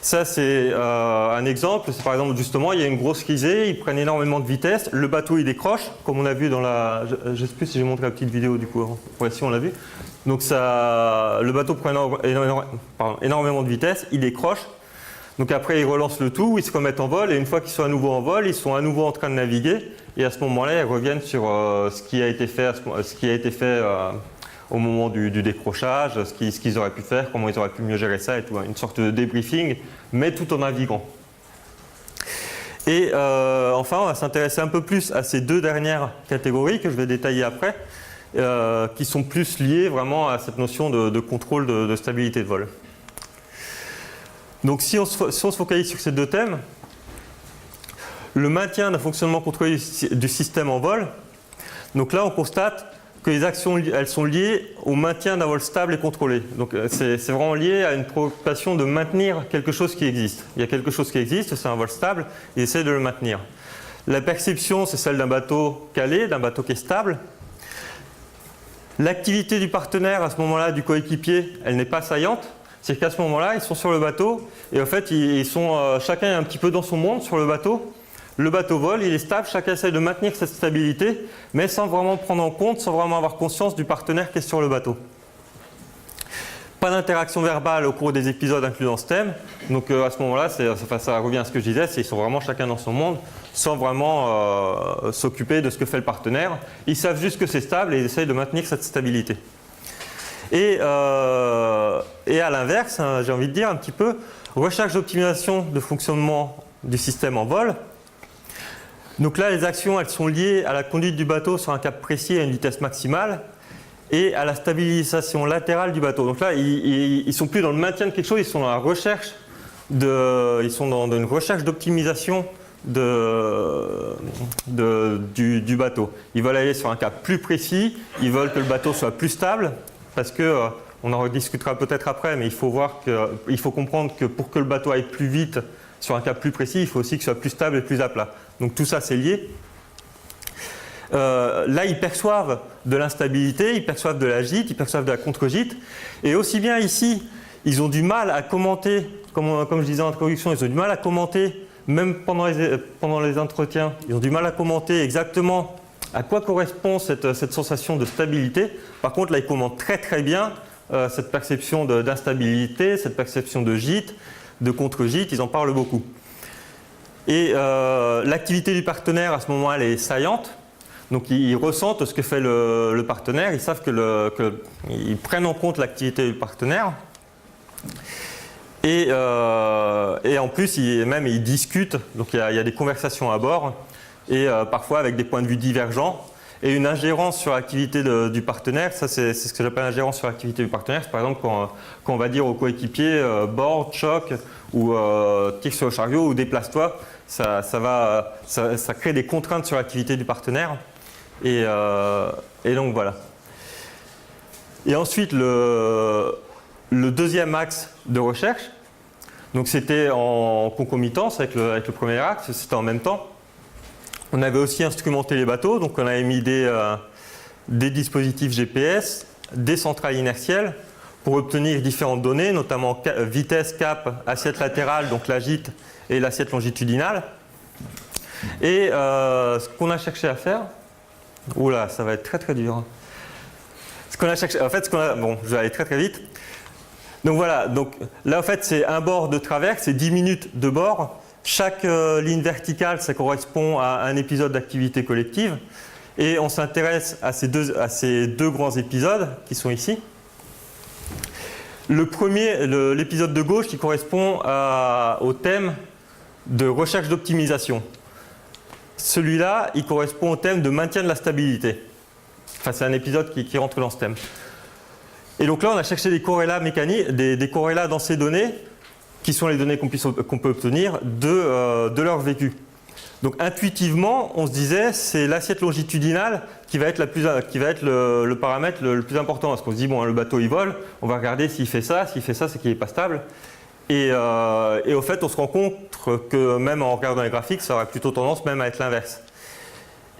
Ça, c'est un exemple. C'est par exemple, justement, il y a une grosse risée, ils prennent énormément de vitesse, le bateau il décroche, comme on a vu dans la. Je ne sais plus si j'ai montré la petite vidéo du coup. Ouais, si on l'a vu. Donc, le bateau prend énormément de vitesse, il décroche. Donc, après, ils relancent le tout, ils se remettent en vol, et une fois qu'ils sont à nouveau en vol, ils sont à nouveau en train de naviguer. Et à ce moment-là, ils reviennent sur ce qui a été fait, au moment du décrochage, ce qu'ils auraient pu faire, comment ils auraient pu mieux gérer ça et tout, une sorte de débriefing, mais tout en naviguant. Et enfin, on va s'intéresser un peu plus à ces deux dernières catégories que je vais détailler après, qui sont plus liées vraiment à cette notion de contrôle de stabilité de vol. Donc si on se focalise sur ces deux thèmes, le maintien d'un fonctionnement contrôlé du système en vol, donc là on constate que les actions elles sont liées au maintien d'un vol stable et contrôlé. Donc c'est vraiment lié à une préoccupation de maintenir quelque chose qui existe. Il y a quelque chose qui existe, c'est un vol stable, ils essaient de le maintenir. La perception, c'est celle d'un bateau calé, d'un bateau qui est stable. L'activité du partenaire, à ce moment-là, du coéquipier, elle n'est pas saillante. C'est qu'à ce moment-là, ils sont sur le bateau et en fait, chacun est un petit peu dans son monde sur le bateau. Le bateau vole, il est stable, chacun essaie de maintenir cette stabilité, mais sans vraiment prendre en compte, sans vraiment avoir conscience du partenaire qui est sur le bateau. Pas d'interaction verbale au cours des épisodes inclus dans ce thème, donc à ce moment-là, ça revient à ce que je disais, ils sont vraiment chacun dans son monde, sans vraiment s'occuper de ce que fait le partenaire. Ils savent juste que c'est stable et ils essayent de maintenir cette stabilité. Et à l'inverse, j'ai envie de dire un petit peu, recherche d'optimisation de fonctionnement du système en vol. Donc là, les actions, elles sont liées à la conduite du bateau sur un cap précis et à une vitesse maximale et à la stabilisation latérale du bateau. Donc là, ils ne sont plus dans le maintien de quelque chose, ils sont dans la recherche ils sont dans une recherche d'optimisation du bateau. Ils veulent aller sur un cap plus précis, ils veulent que le bateau soit plus stable parce que, on en rediscutera peut-être après, mais il faut comprendre que pour que le bateau aille plus vite sur un cap plus précis, il faut aussi qu'il soit plus stable et plus à plat. Donc tout ça, c'est lié. Là, ils perçoivent de l'instabilité, ils perçoivent de la gîte, ils perçoivent de la contre-gîte. Et aussi bien ici, ils ont du mal à commenter, comme je disais en introduction, ils ont du mal à commenter, même pendant les entretiens, ils ont du mal à commenter exactement à quoi correspond cette sensation de stabilité. Par contre, là, ils commentent très très bien cette perception d'instabilité, cette perception de gîte, de contre-gîte, ils en parlent beaucoup. Et l'activité du partenaire, à ce moment-là, elle est saillante. Donc ils ressentent ce que fait le partenaire, ils savent qu'ils prennent en compte l'activité du partenaire. Et en plus, ils discutent, donc il y a des conversations à bord, et parfois avec des points de vue divergents. Et une ingérence sur l'activité du partenaire, ça c'est ce que j'appelle ingérence sur l'activité du partenaire. C'est par exemple quand on va dire au coéquipier board, choc, ou tire sur le chariot, ou déplace-toi, ça crée des contraintes sur l'activité du partenaire. Et donc voilà. Et ensuite, le deuxième axe de recherche, donc c'était en concomitance avec le premier axe, c'était en même temps. On avait aussi instrumenté les bateaux, donc on avait mis des dispositifs GPS, des centrales inertielles pour obtenir différentes données, notamment vitesse, cap, assiette latérale, donc la gîte et l'assiette longitudinale. Et ce qu'on a cherché à faire, oula, ça va être très très dur. Bon, je vais aller très très vite. Donc voilà, donc là en fait c'est un bord de travers, c'est 10 minutes de bord. Chaque ligne verticale, ça correspond à un épisode d'activité collective. Et on s'intéresse à ces deux grands épisodes qui sont ici. Le premier, l'épisode de gauche, qui correspond au thème de recherche d'optimisation. Celui-là, il correspond au thème de maintien de la stabilité. Enfin, c'est un épisode qui rentre dans ce thème. Et donc là, on a cherché des corrélats mécaniques, des corrélats dans ces données, qui sont les données qu'on peut obtenir de leur vécu. Donc intuitivement, on se disait, c'est l'assiette longitudinale qui va être le paramètre le plus important. Parce qu'on se dit, bon, le bateau il vole, on va regarder s'il fait ça, c'est qu'il n'est pas stable. Et au fait, on se rend compte que même en regardant les graphiques, ça aurait plutôt tendance même à être l'inverse.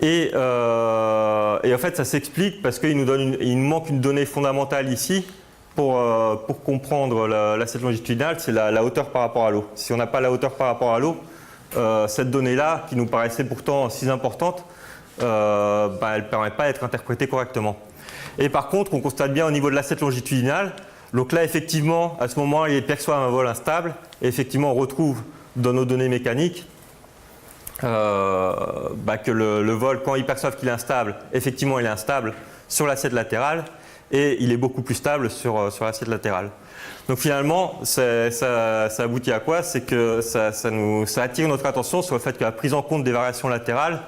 Et en fait, ça s'explique parce qu'il nous manque une donnée fondamentale ici pour comprendre l'assiette longitudinale, c'est la hauteur par rapport à l'eau. Si on n'a pas la hauteur par rapport à l'eau, cette donnée-là, qui nous paraissait pourtant si importante, elle ne permet pas d'être interprétée correctement. Et par contre, on constate bien au niveau de l'assiette longitudinale, donc là, effectivement, à ce moment, il perçoit un vol instable, et effectivement, on retrouve dans nos données mécaniques que le vol, quand ils perçoivent qu'il est instable, effectivement il est instable sur l'assiette latérale et il est beaucoup plus stable sur l'assiette latérale. Donc finalement, ça aboutit à quoi? C'est que ça attire notre attention sur le fait que la prise en compte des variations latérales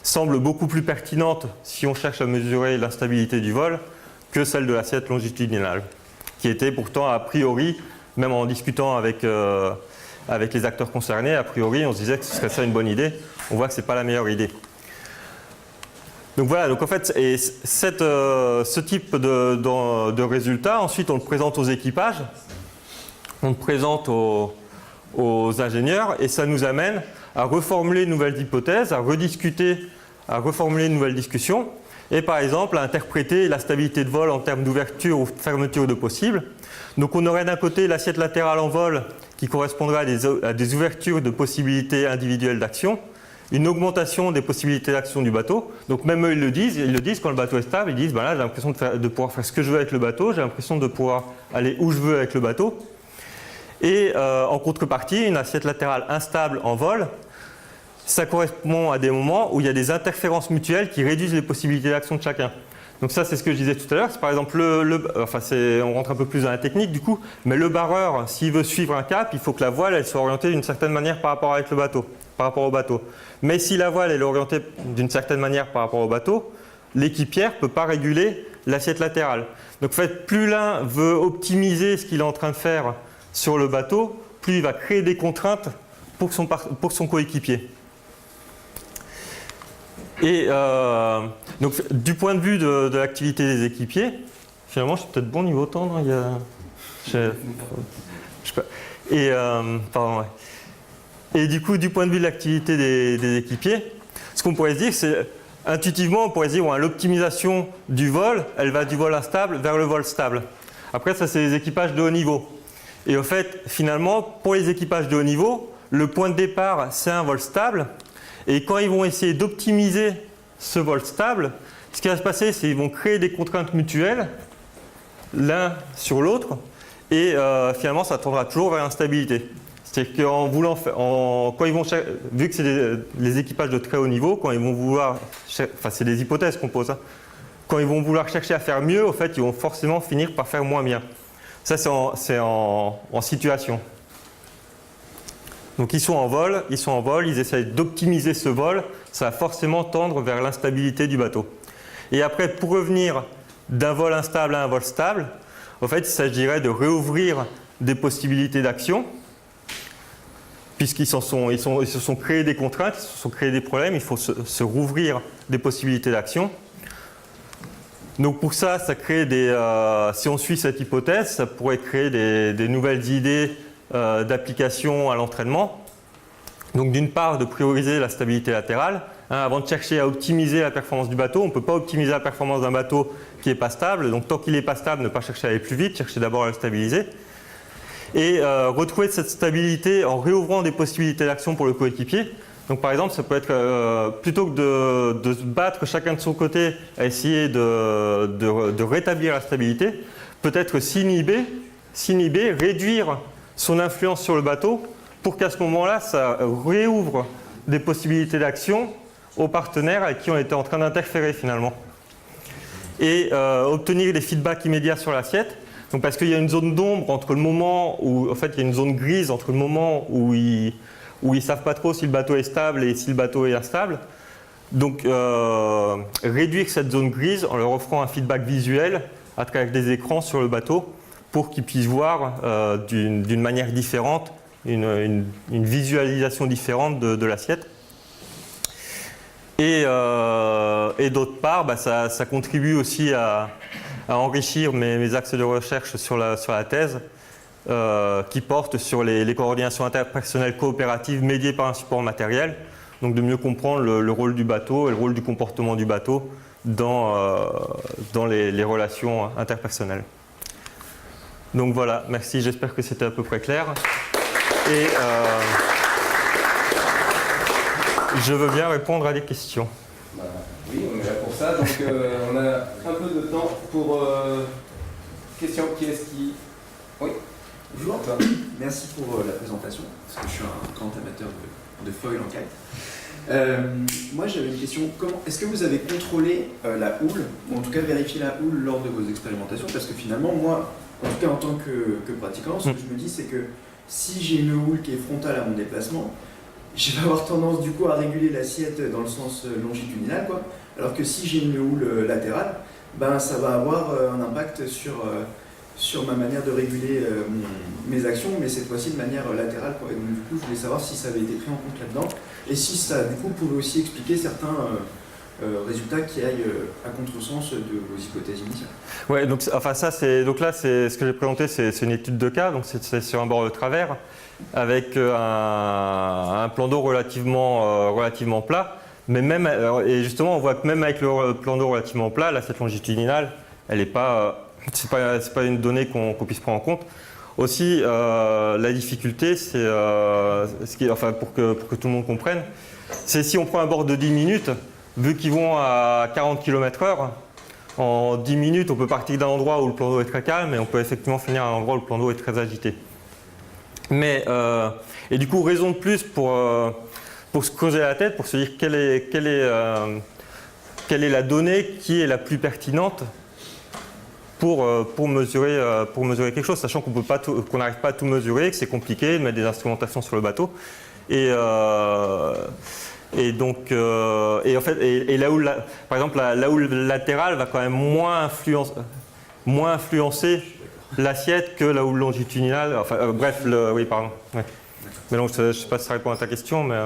semble beaucoup plus pertinente si on cherche à mesurer l'instabilité du vol que celle de l'assiette longitudinale, qui était pourtant a priori, même en discutant avec les acteurs concernés, a priori, on se disait que ce serait ça une bonne idée. On voit que ce n'est pas la meilleure idée. Donc voilà, donc en fait, ce type de résultat, ensuite on le présente aux équipages, on le présente aux ingénieurs, et ça nous amène à reformuler de nouvelles hypothèses, à rediscuter, à reformuler de nouvelles discussions, et par exemple à interpréter la stabilité de vol en termes d'ouverture ou de fermeture de possible. Donc on aurait d'un côté l'assiette latérale en vol qui correspondrait à des ouvertures de possibilités individuelles d'action, une augmentation des possibilités d'action du bateau. Donc même eux, ils le disent quand le bateau est stable, ils disent là j'ai l'impression de pouvoir faire ce que je veux avec le bateau, j'ai l'impression de pouvoir aller où je veux avec le bateau. Et en contrepartie, une assiette latérale instable en vol, ça correspond à des moments où il y a des interférences mutuelles qui réduisent les possibilités d'action de chacun. Donc ça, c'est ce que je disais tout à l'heure. C'est par exemple, on rentre un peu plus dans la technique du coup, mais le barreur, s'il veut suivre un cap, il faut que la voile elle soit orientée d'une certaine manière par rapport au bateau. Mais si la voile elle est orientée d'une certaine manière par rapport au bateau, l'équipière ne peut pas réguler l'assiette latérale. Donc en fait, plus l'un veut optimiser ce qu'il est en train de faire sur le bateau, plus il va créer des contraintes pour son coéquipier. Et donc, du point de vue de l'activité des équipiers, finalement, je suis peut-être bon niveau temps, non? Et du coup, du point de vue de l'activité des équipiers, ce qu'on pourrait se dire, c'est intuitivement, on pourrait se dire l'optimisation du vol, elle va du vol instable vers le vol stable. Après, ça, c'est les équipages de haut niveau. Et en fait, finalement, pour les équipages de haut niveau, le point de départ, c'est un vol stable. Et quand ils vont essayer d'optimiser ce vol stable, ce qui va se passer, c'est qu'ils vont créer des contraintes mutuelles, l'un sur l'autre, et finalement, ça tendra toujours vers l'instabilité. C'est-à-dire qu'en voulant quand ils vont vu que c'est les équipages de très haut niveau, quand ils vont vouloir, c'est des hypothèses qu'on pose, hein, quand ils vont vouloir chercher à faire mieux, au fait, ils vont forcément finir par faire moins bien. Ça, c'est en situation. Donc ils sont en vol, ils essayent d'optimiser ce vol, ça va forcément tendre vers l'instabilité du bateau. Et après, pour revenir d'un vol instable à un vol stable, en fait, il s'agirait de réouvrir des possibilités d'action, puisqu'ils se sont créés des contraintes, ils se sont créés des problèmes, il faut se rouvrir des possibilités d'action. Donc pour ça, ça crée si on suit cette hypothèse, ça pourrait créer des nouvelles idées d'application à l'entraînement. Donc d'une part, de prioriser la stabilité latérale. Avant de chercher à optimiser la performance du bateau, on ne peut pas optimiser la performance d'un bateau qui n'est pas stable. Donc tant qu'il n'est pas stable, ne pas chercher à aller plus vite, chercher d'abord à le stabiliser. Et retrouver cette stabilité en réouvrant des possibilités d'action pour le coéquipier. Donc par exemple, ça peut être, plutôt que de se battre chacun de son côté à essayer de rétablir la stabilité, peut-être s'inhiber, réduire son influence sur le bateau pour qu'à ce moment-là, ça réouvre des possibilités d'action aux partenaires avec qui on était en train d'interférer finalement. Et obtenir des feedbacks immédiats sur l'assiette. Donc parce qu'il y a une zone d'ombre entre le moment où, en fait, il y a une zone grise entre le moment où ils ne savent pas trop si le bateau est stable et si le bateau est instable. Donc réduire cette zone grise en leur offrant un feedback visuel à travers des écrans sur le bateau pour qu'ils puissent voir d'une manière différente, une visualisation différente de l'assiette. Et d'autre part, ça contribue aussi à enrichir mes axes de recherche sur la thèse qui portent sur les coordinations interpersonnelles coopératives médiées par un support matériel. donc de mieux comprendre le rôle du bateau et le rôle du comportement du bateau dans les relations interpersonnelles. Donc voilà, merci, j'espère que c'était à peu près clair. Et je veux bien répondre à des questions. Bah, oui, on est là pour ça, donc on a un peu de temps pour questions. Qui est-ce qui... Oui. Bonjour, merci pour la présentation, parce que je suis un grand amateur de foil en kite. Moi j'avais une question, est-ce que vous avez contrôlé la houle, ou en tout cas vérifié la houle lors de vos expérimentations? Parce que finalement, moi, en tout cas en tant que pratiquant, ce que je me dis c'est que si j'ai une houle qui est frontale à mon déplacement, je vais avoir tendance du coup à réguler l'assiette dans le sens longitudinal, quoi. Alors que si j'ai une houle latérale, ben, ça va avoir un impact sur ma manière de réguler mes actions, mais cette fois-ci de manière latérale, quoi. Et donc du coup, je voulais savoir si ça avait été pris en compte là-dedans, et si ça du coup pouvait aussi expliquer certains résultats qui aillent à contresens de vos hypothèses initiales. Ouais, donc enfin ça c'est donc là c'est ce que j'ai présenté, c'est une étude de cas, donc c'est sur un bord de travers avec un plan d'eau relativement plat, mais même et justement on voit que même avec le plan d'eau relativement plat, l'assiette longitudinale, elle est pas c'est pas une donnée qu'on puisse prendre en compte. Aussi la difficulté c'est enfin pour que tout le monde comprenne, c'est si on prend un bord de 10 minutes, vu qu'ils vont à 40 km/h, en 10 minutes, on peut partir d'un endroit où le plan d'eau est très calme et on peut effectivement finir à un endroit où le plan d'eau est très agité. Mais, et du coup, raison de plus pour se creuser la tête, pour se dire quelle est la donnée qui est la plus pertinente pour mesurer quelque chose, sachant qu'on n'arrive pas à tout mesurer, que c'est compliqué de mettre des instrumentations sur le bateau. Et donc, en fait, la houle, par exemple, la houle latérale va quand même moins influencer l'assiette que la houle longitudinale. Enfin, bref, oui, pardon. Ouais. Mais donc, je ne sais pas si ça répond à ta question, mais.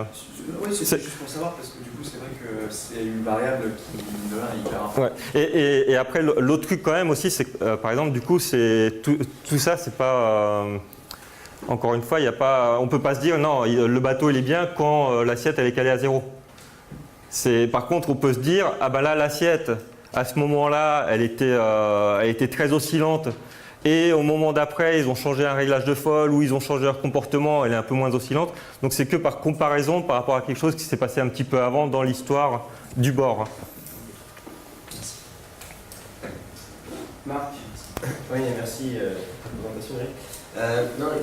Oui, c'est juste pour savoir, parce que du coup, c'est vrai que c'est une variable qui est hyper importante. Ouais. Et après, l'autre truc quand même aussi, c'est que, par exemple, du coup, tout ça, c'est pas. Encore une fois, on ne peut pas se dire non, le bateau il est bien quand l'assiette elle est calée à 0. Par contre, on peut se dire ah ben là l'assiette à ce moment-là elle était très oscillante et au moment d'après ils ont changé un réglage de foil ou ils ont changé leur comportement, elle est un peu moins oscillante. Donc c'est que par comparaison par rapport à quelque chose qui s'est passé un petit peu avant dans l'histoire du bord. Marc. Oui, merci pour la présentation, Eric.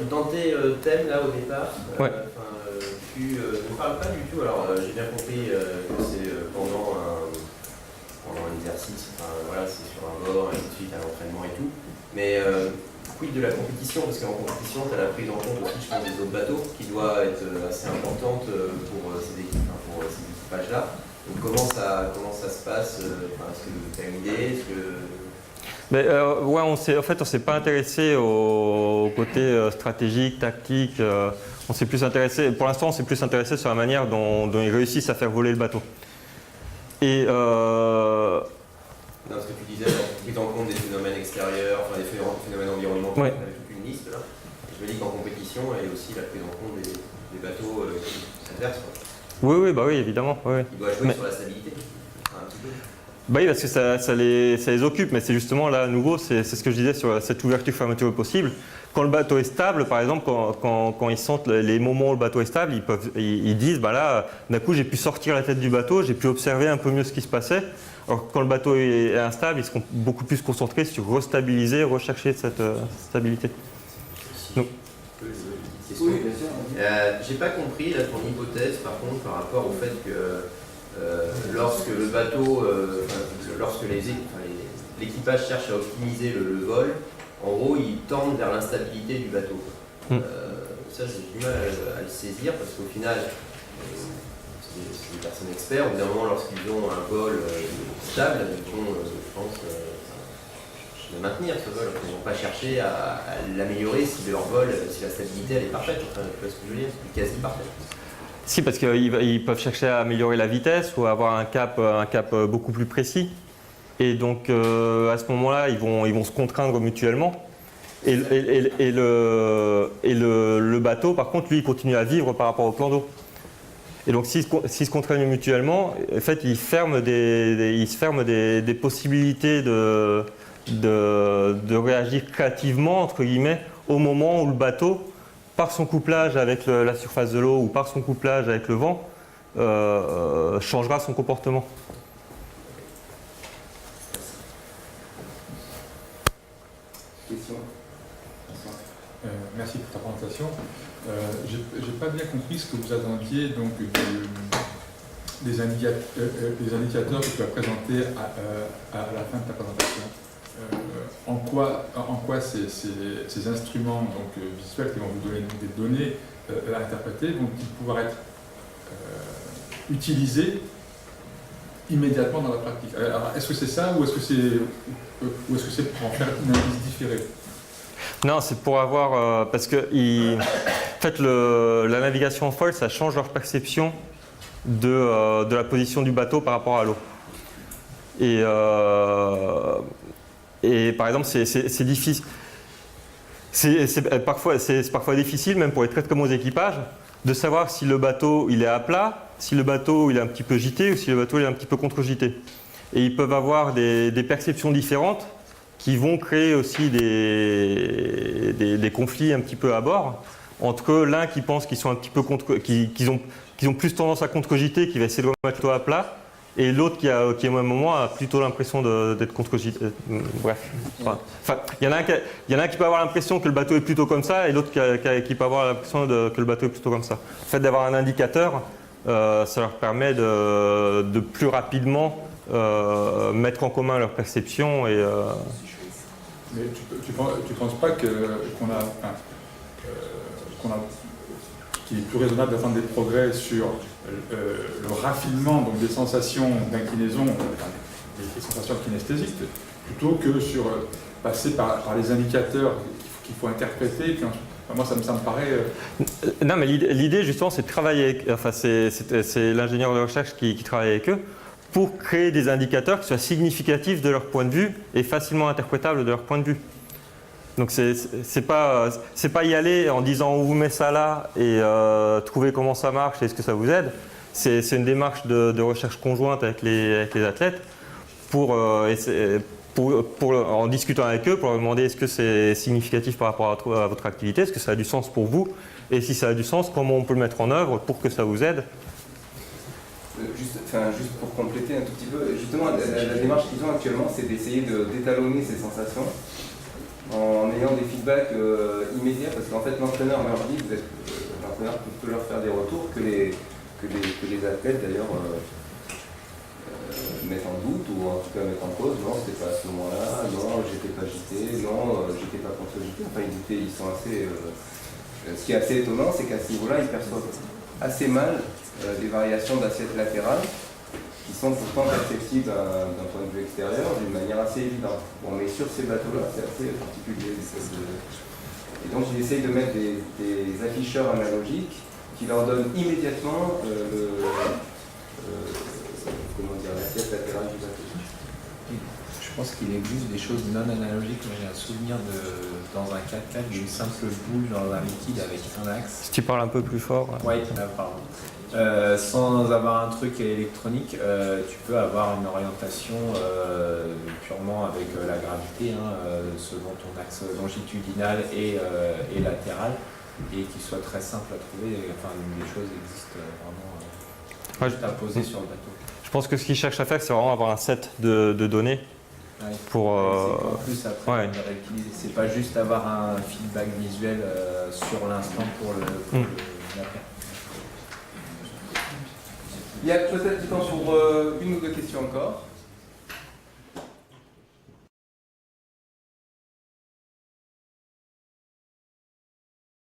Dans tes thèmes là au départ, tu ne parles pas du tout, alors j'ai bien compris que c'est pendant un exercice, voilà, c'est sur un bord, ainsi de suite, à l'entraînement et tout, mais quid de la compétition, parce qu'en compétition tu as la prise en compte aussi, je pense, des autres bateaux qui doit être assez importante pour ces équipages là. Donc comment ça se passe, est-ce que tu as une idée, Mais ouais, on s'est pas intéressé au côté stratégique, tactique. On s'est plus intéressé, pour l'instant, on s'est plus intéressé sur la manière dont ils réussissent à faire voler le bateau. Et non, ce que tu disais, prise en compte des phénomènes extérieurs, enfin des phénomènes environnementaux, ouais. avec toute une liste là. Je me dis qu'en compétition, il y a aussi la prise en compte des bateaux qui s'adversent. Oui, bah oui, évidemment. Oui. Il doit jouer sur la stabilité, un petit peu. Bah oui, parce que ça les occupe, mais c'est justement là, à nouveau, c'est ce que je disais sur cette ouverture-fermeture possible. Quand le bateau est stable, par exemple, quand ils sentent les moments où le bateau est stable, ils disent, bah là, d'un coup, j'ai pu sortir la tête du bateau, j'ai pu observer un peu mieux ce qui se passait. Alors quand le bateau est instable, ils seront beaucoup plus concentrés sur restabiliser, rechercher cette stabilité. Donc. J'ai pas compris là, ton hypothèse, par contre, par rapport au fait que lorsque le bateau, lorsque l'équipage cherche à optimiser le vol, en gros, ils tendent vers l'instabilité du bateau. Ça, j'ai du mal à le saisir parce qu'au final, c'est des personnes experts. Au bout d'un moment, lorsqu'ils ont un vol stable, ils vont, je pense, le maintenir ce vol. Ils ne vont pas chercher à l'améliorer si leur vol, si la stabilité elle est parfaite. Enfin, tu vois ce que je veux dire, c'est quasi parfait. Si, parce qu'ils peuvent chercher à améliorer la vitesse ou avoir un cap beaucoup plus précis. Et donc, à ce moment-là, ils vont se contraindre mutuellement. Et le bateau, par contre, lui, il continue à vivre par rapport au plan d'eau. Et donc s'ils se contraignent mutuellement, en fait, ils se ferment des possibilités de réagir créativement, entre guillemets, au moment où le bateau, par son couplage avec la surface de l'eau ou par son couplage avec le vent, changera son comportement. Question. Merci pour ta présentation. J'ai pas bien compris ce que vous attendiez donc des indicateurs que tu as présentés à la fin de ta présentation. En quoi ces instruments donc, visuels qui vont vous donner des données à interpréter vont-ils pouvoir être utilisés immédiatement dans la pratique? Alors, est-ce que c'est ça ou est-ce que c'est pour en faire une analyse différée? Non, c'est pour avoir... parce que en fait, la navigation en foil, ça change leur perception de la position du bateau par rapport à l'eau. Et par exemple, c'est difficile. C'est parfois difficile, même pour les très communs équipages, de savoir si le bateau il est à plat, si le bateau il est un petit peu gité ou si le bateau il est un petit peu contre-gité. Et ils peuvent avoir des perceptions différentes qui vont créer aussi des conflits un petit peu à bord entre l'un qui pense qu'ils sont un petit peu qu'ils ont plus tendance à contre-giter, qui va essayer de remettre l'eau à plat, et l'autre qui au même moment a plutôt l'impression d'être contre-gité. Bref. Enfin, il y en a un qui peut avoir l'impression que le bateau est plutôt comme ça, et l'autre qui peut avoir l'impression que le bateau est plutôt comme ça. Le fait d'avoir un indicateur, ça leur permet de plus rapidement mettre en commun leurs perceptions et Mais tu penses pas qu'il est plus raisonnable d'attendre des progrès sur le raffinement donc des sensations d'inclinaison, des sensations kinesthésiques, plutôt que sur passer par les indicateurs qu'il faut interpréter. Moi, ça me paraît... Non, mais l'idée, justement, c'est de travailler avec... c'est l'ingénieur de recherche qui travaille avec eux pour créer des indicateurs qui soient significatifs de leur point de vue et facilement interprétables de leur point de vue. Donc, c'est pas y aller en disant on vous met ça là et trouver comment ça marche et est-ce que ça vous aide. C'est une démarche de recherche conjointe avec les athlètes en discutant avec eux, pour leur demander est-ce que c'est significatif par rapport à votre activité, est-ce que ça a du sens pour vous, et si ça a du sens, comment on peut le mettre en œuvre pour que ça vous aide. Juste pour compléter un tout petit peu, justement, la démarche qu'ils ont actuellement, c'est d'essayer d'étalonner ces sensations en ayant des feedbacks immédiats, parce qu'en fait, l'entraîneur leur dit, l'entraîneur peut leur faire des retours que les athlètes d'ailleurs mettent en doute ou en tout cas mettent en cause. Non, c'était pas à ce moment-là, non, j'étais pas gité, non, j'étais pas contre-gité. Enfin, ils sont assez. Ce qui est assez étonnant, c'est qu'à ce niveau-là, ils perçoivent assez mal des variations d'assiette latérale qui sont pourtant perceptibles d'un point de vue extérieur d'une manière assez évidente. Bon, mais sur ces bateaux-là, c'est assez particulier. Et donc, ils essayent de mettre des afficheurs analogiques qui leur donnent immédiatement l'assiette latérale du bateau. Je pense qu'il existe des choses non analogiques. J'ai un souvenir dans un 4x4, il y a une simple boule dans un liquide avec un axe. Si tu parles un peu plus fort. Oui, pardon. Sans avoir un truc électronique, tu peux avoir une orientation purement avec la gravité, selon ton axe longitudinal et latéral, et qui soit très simple à trouver. Enfin, les choses existent vraiment juste à poser sur le bateau. Je pense que ce qu'ils cherchent à faire, c'est vraiment avoir un set de données. Ouais. Pour, en plus, après, on réutiliser. C'est pas juste avoir un feedback visuel sur l'instant pour la paire. Il y a peut-être du temps pour une ou deux questions encore.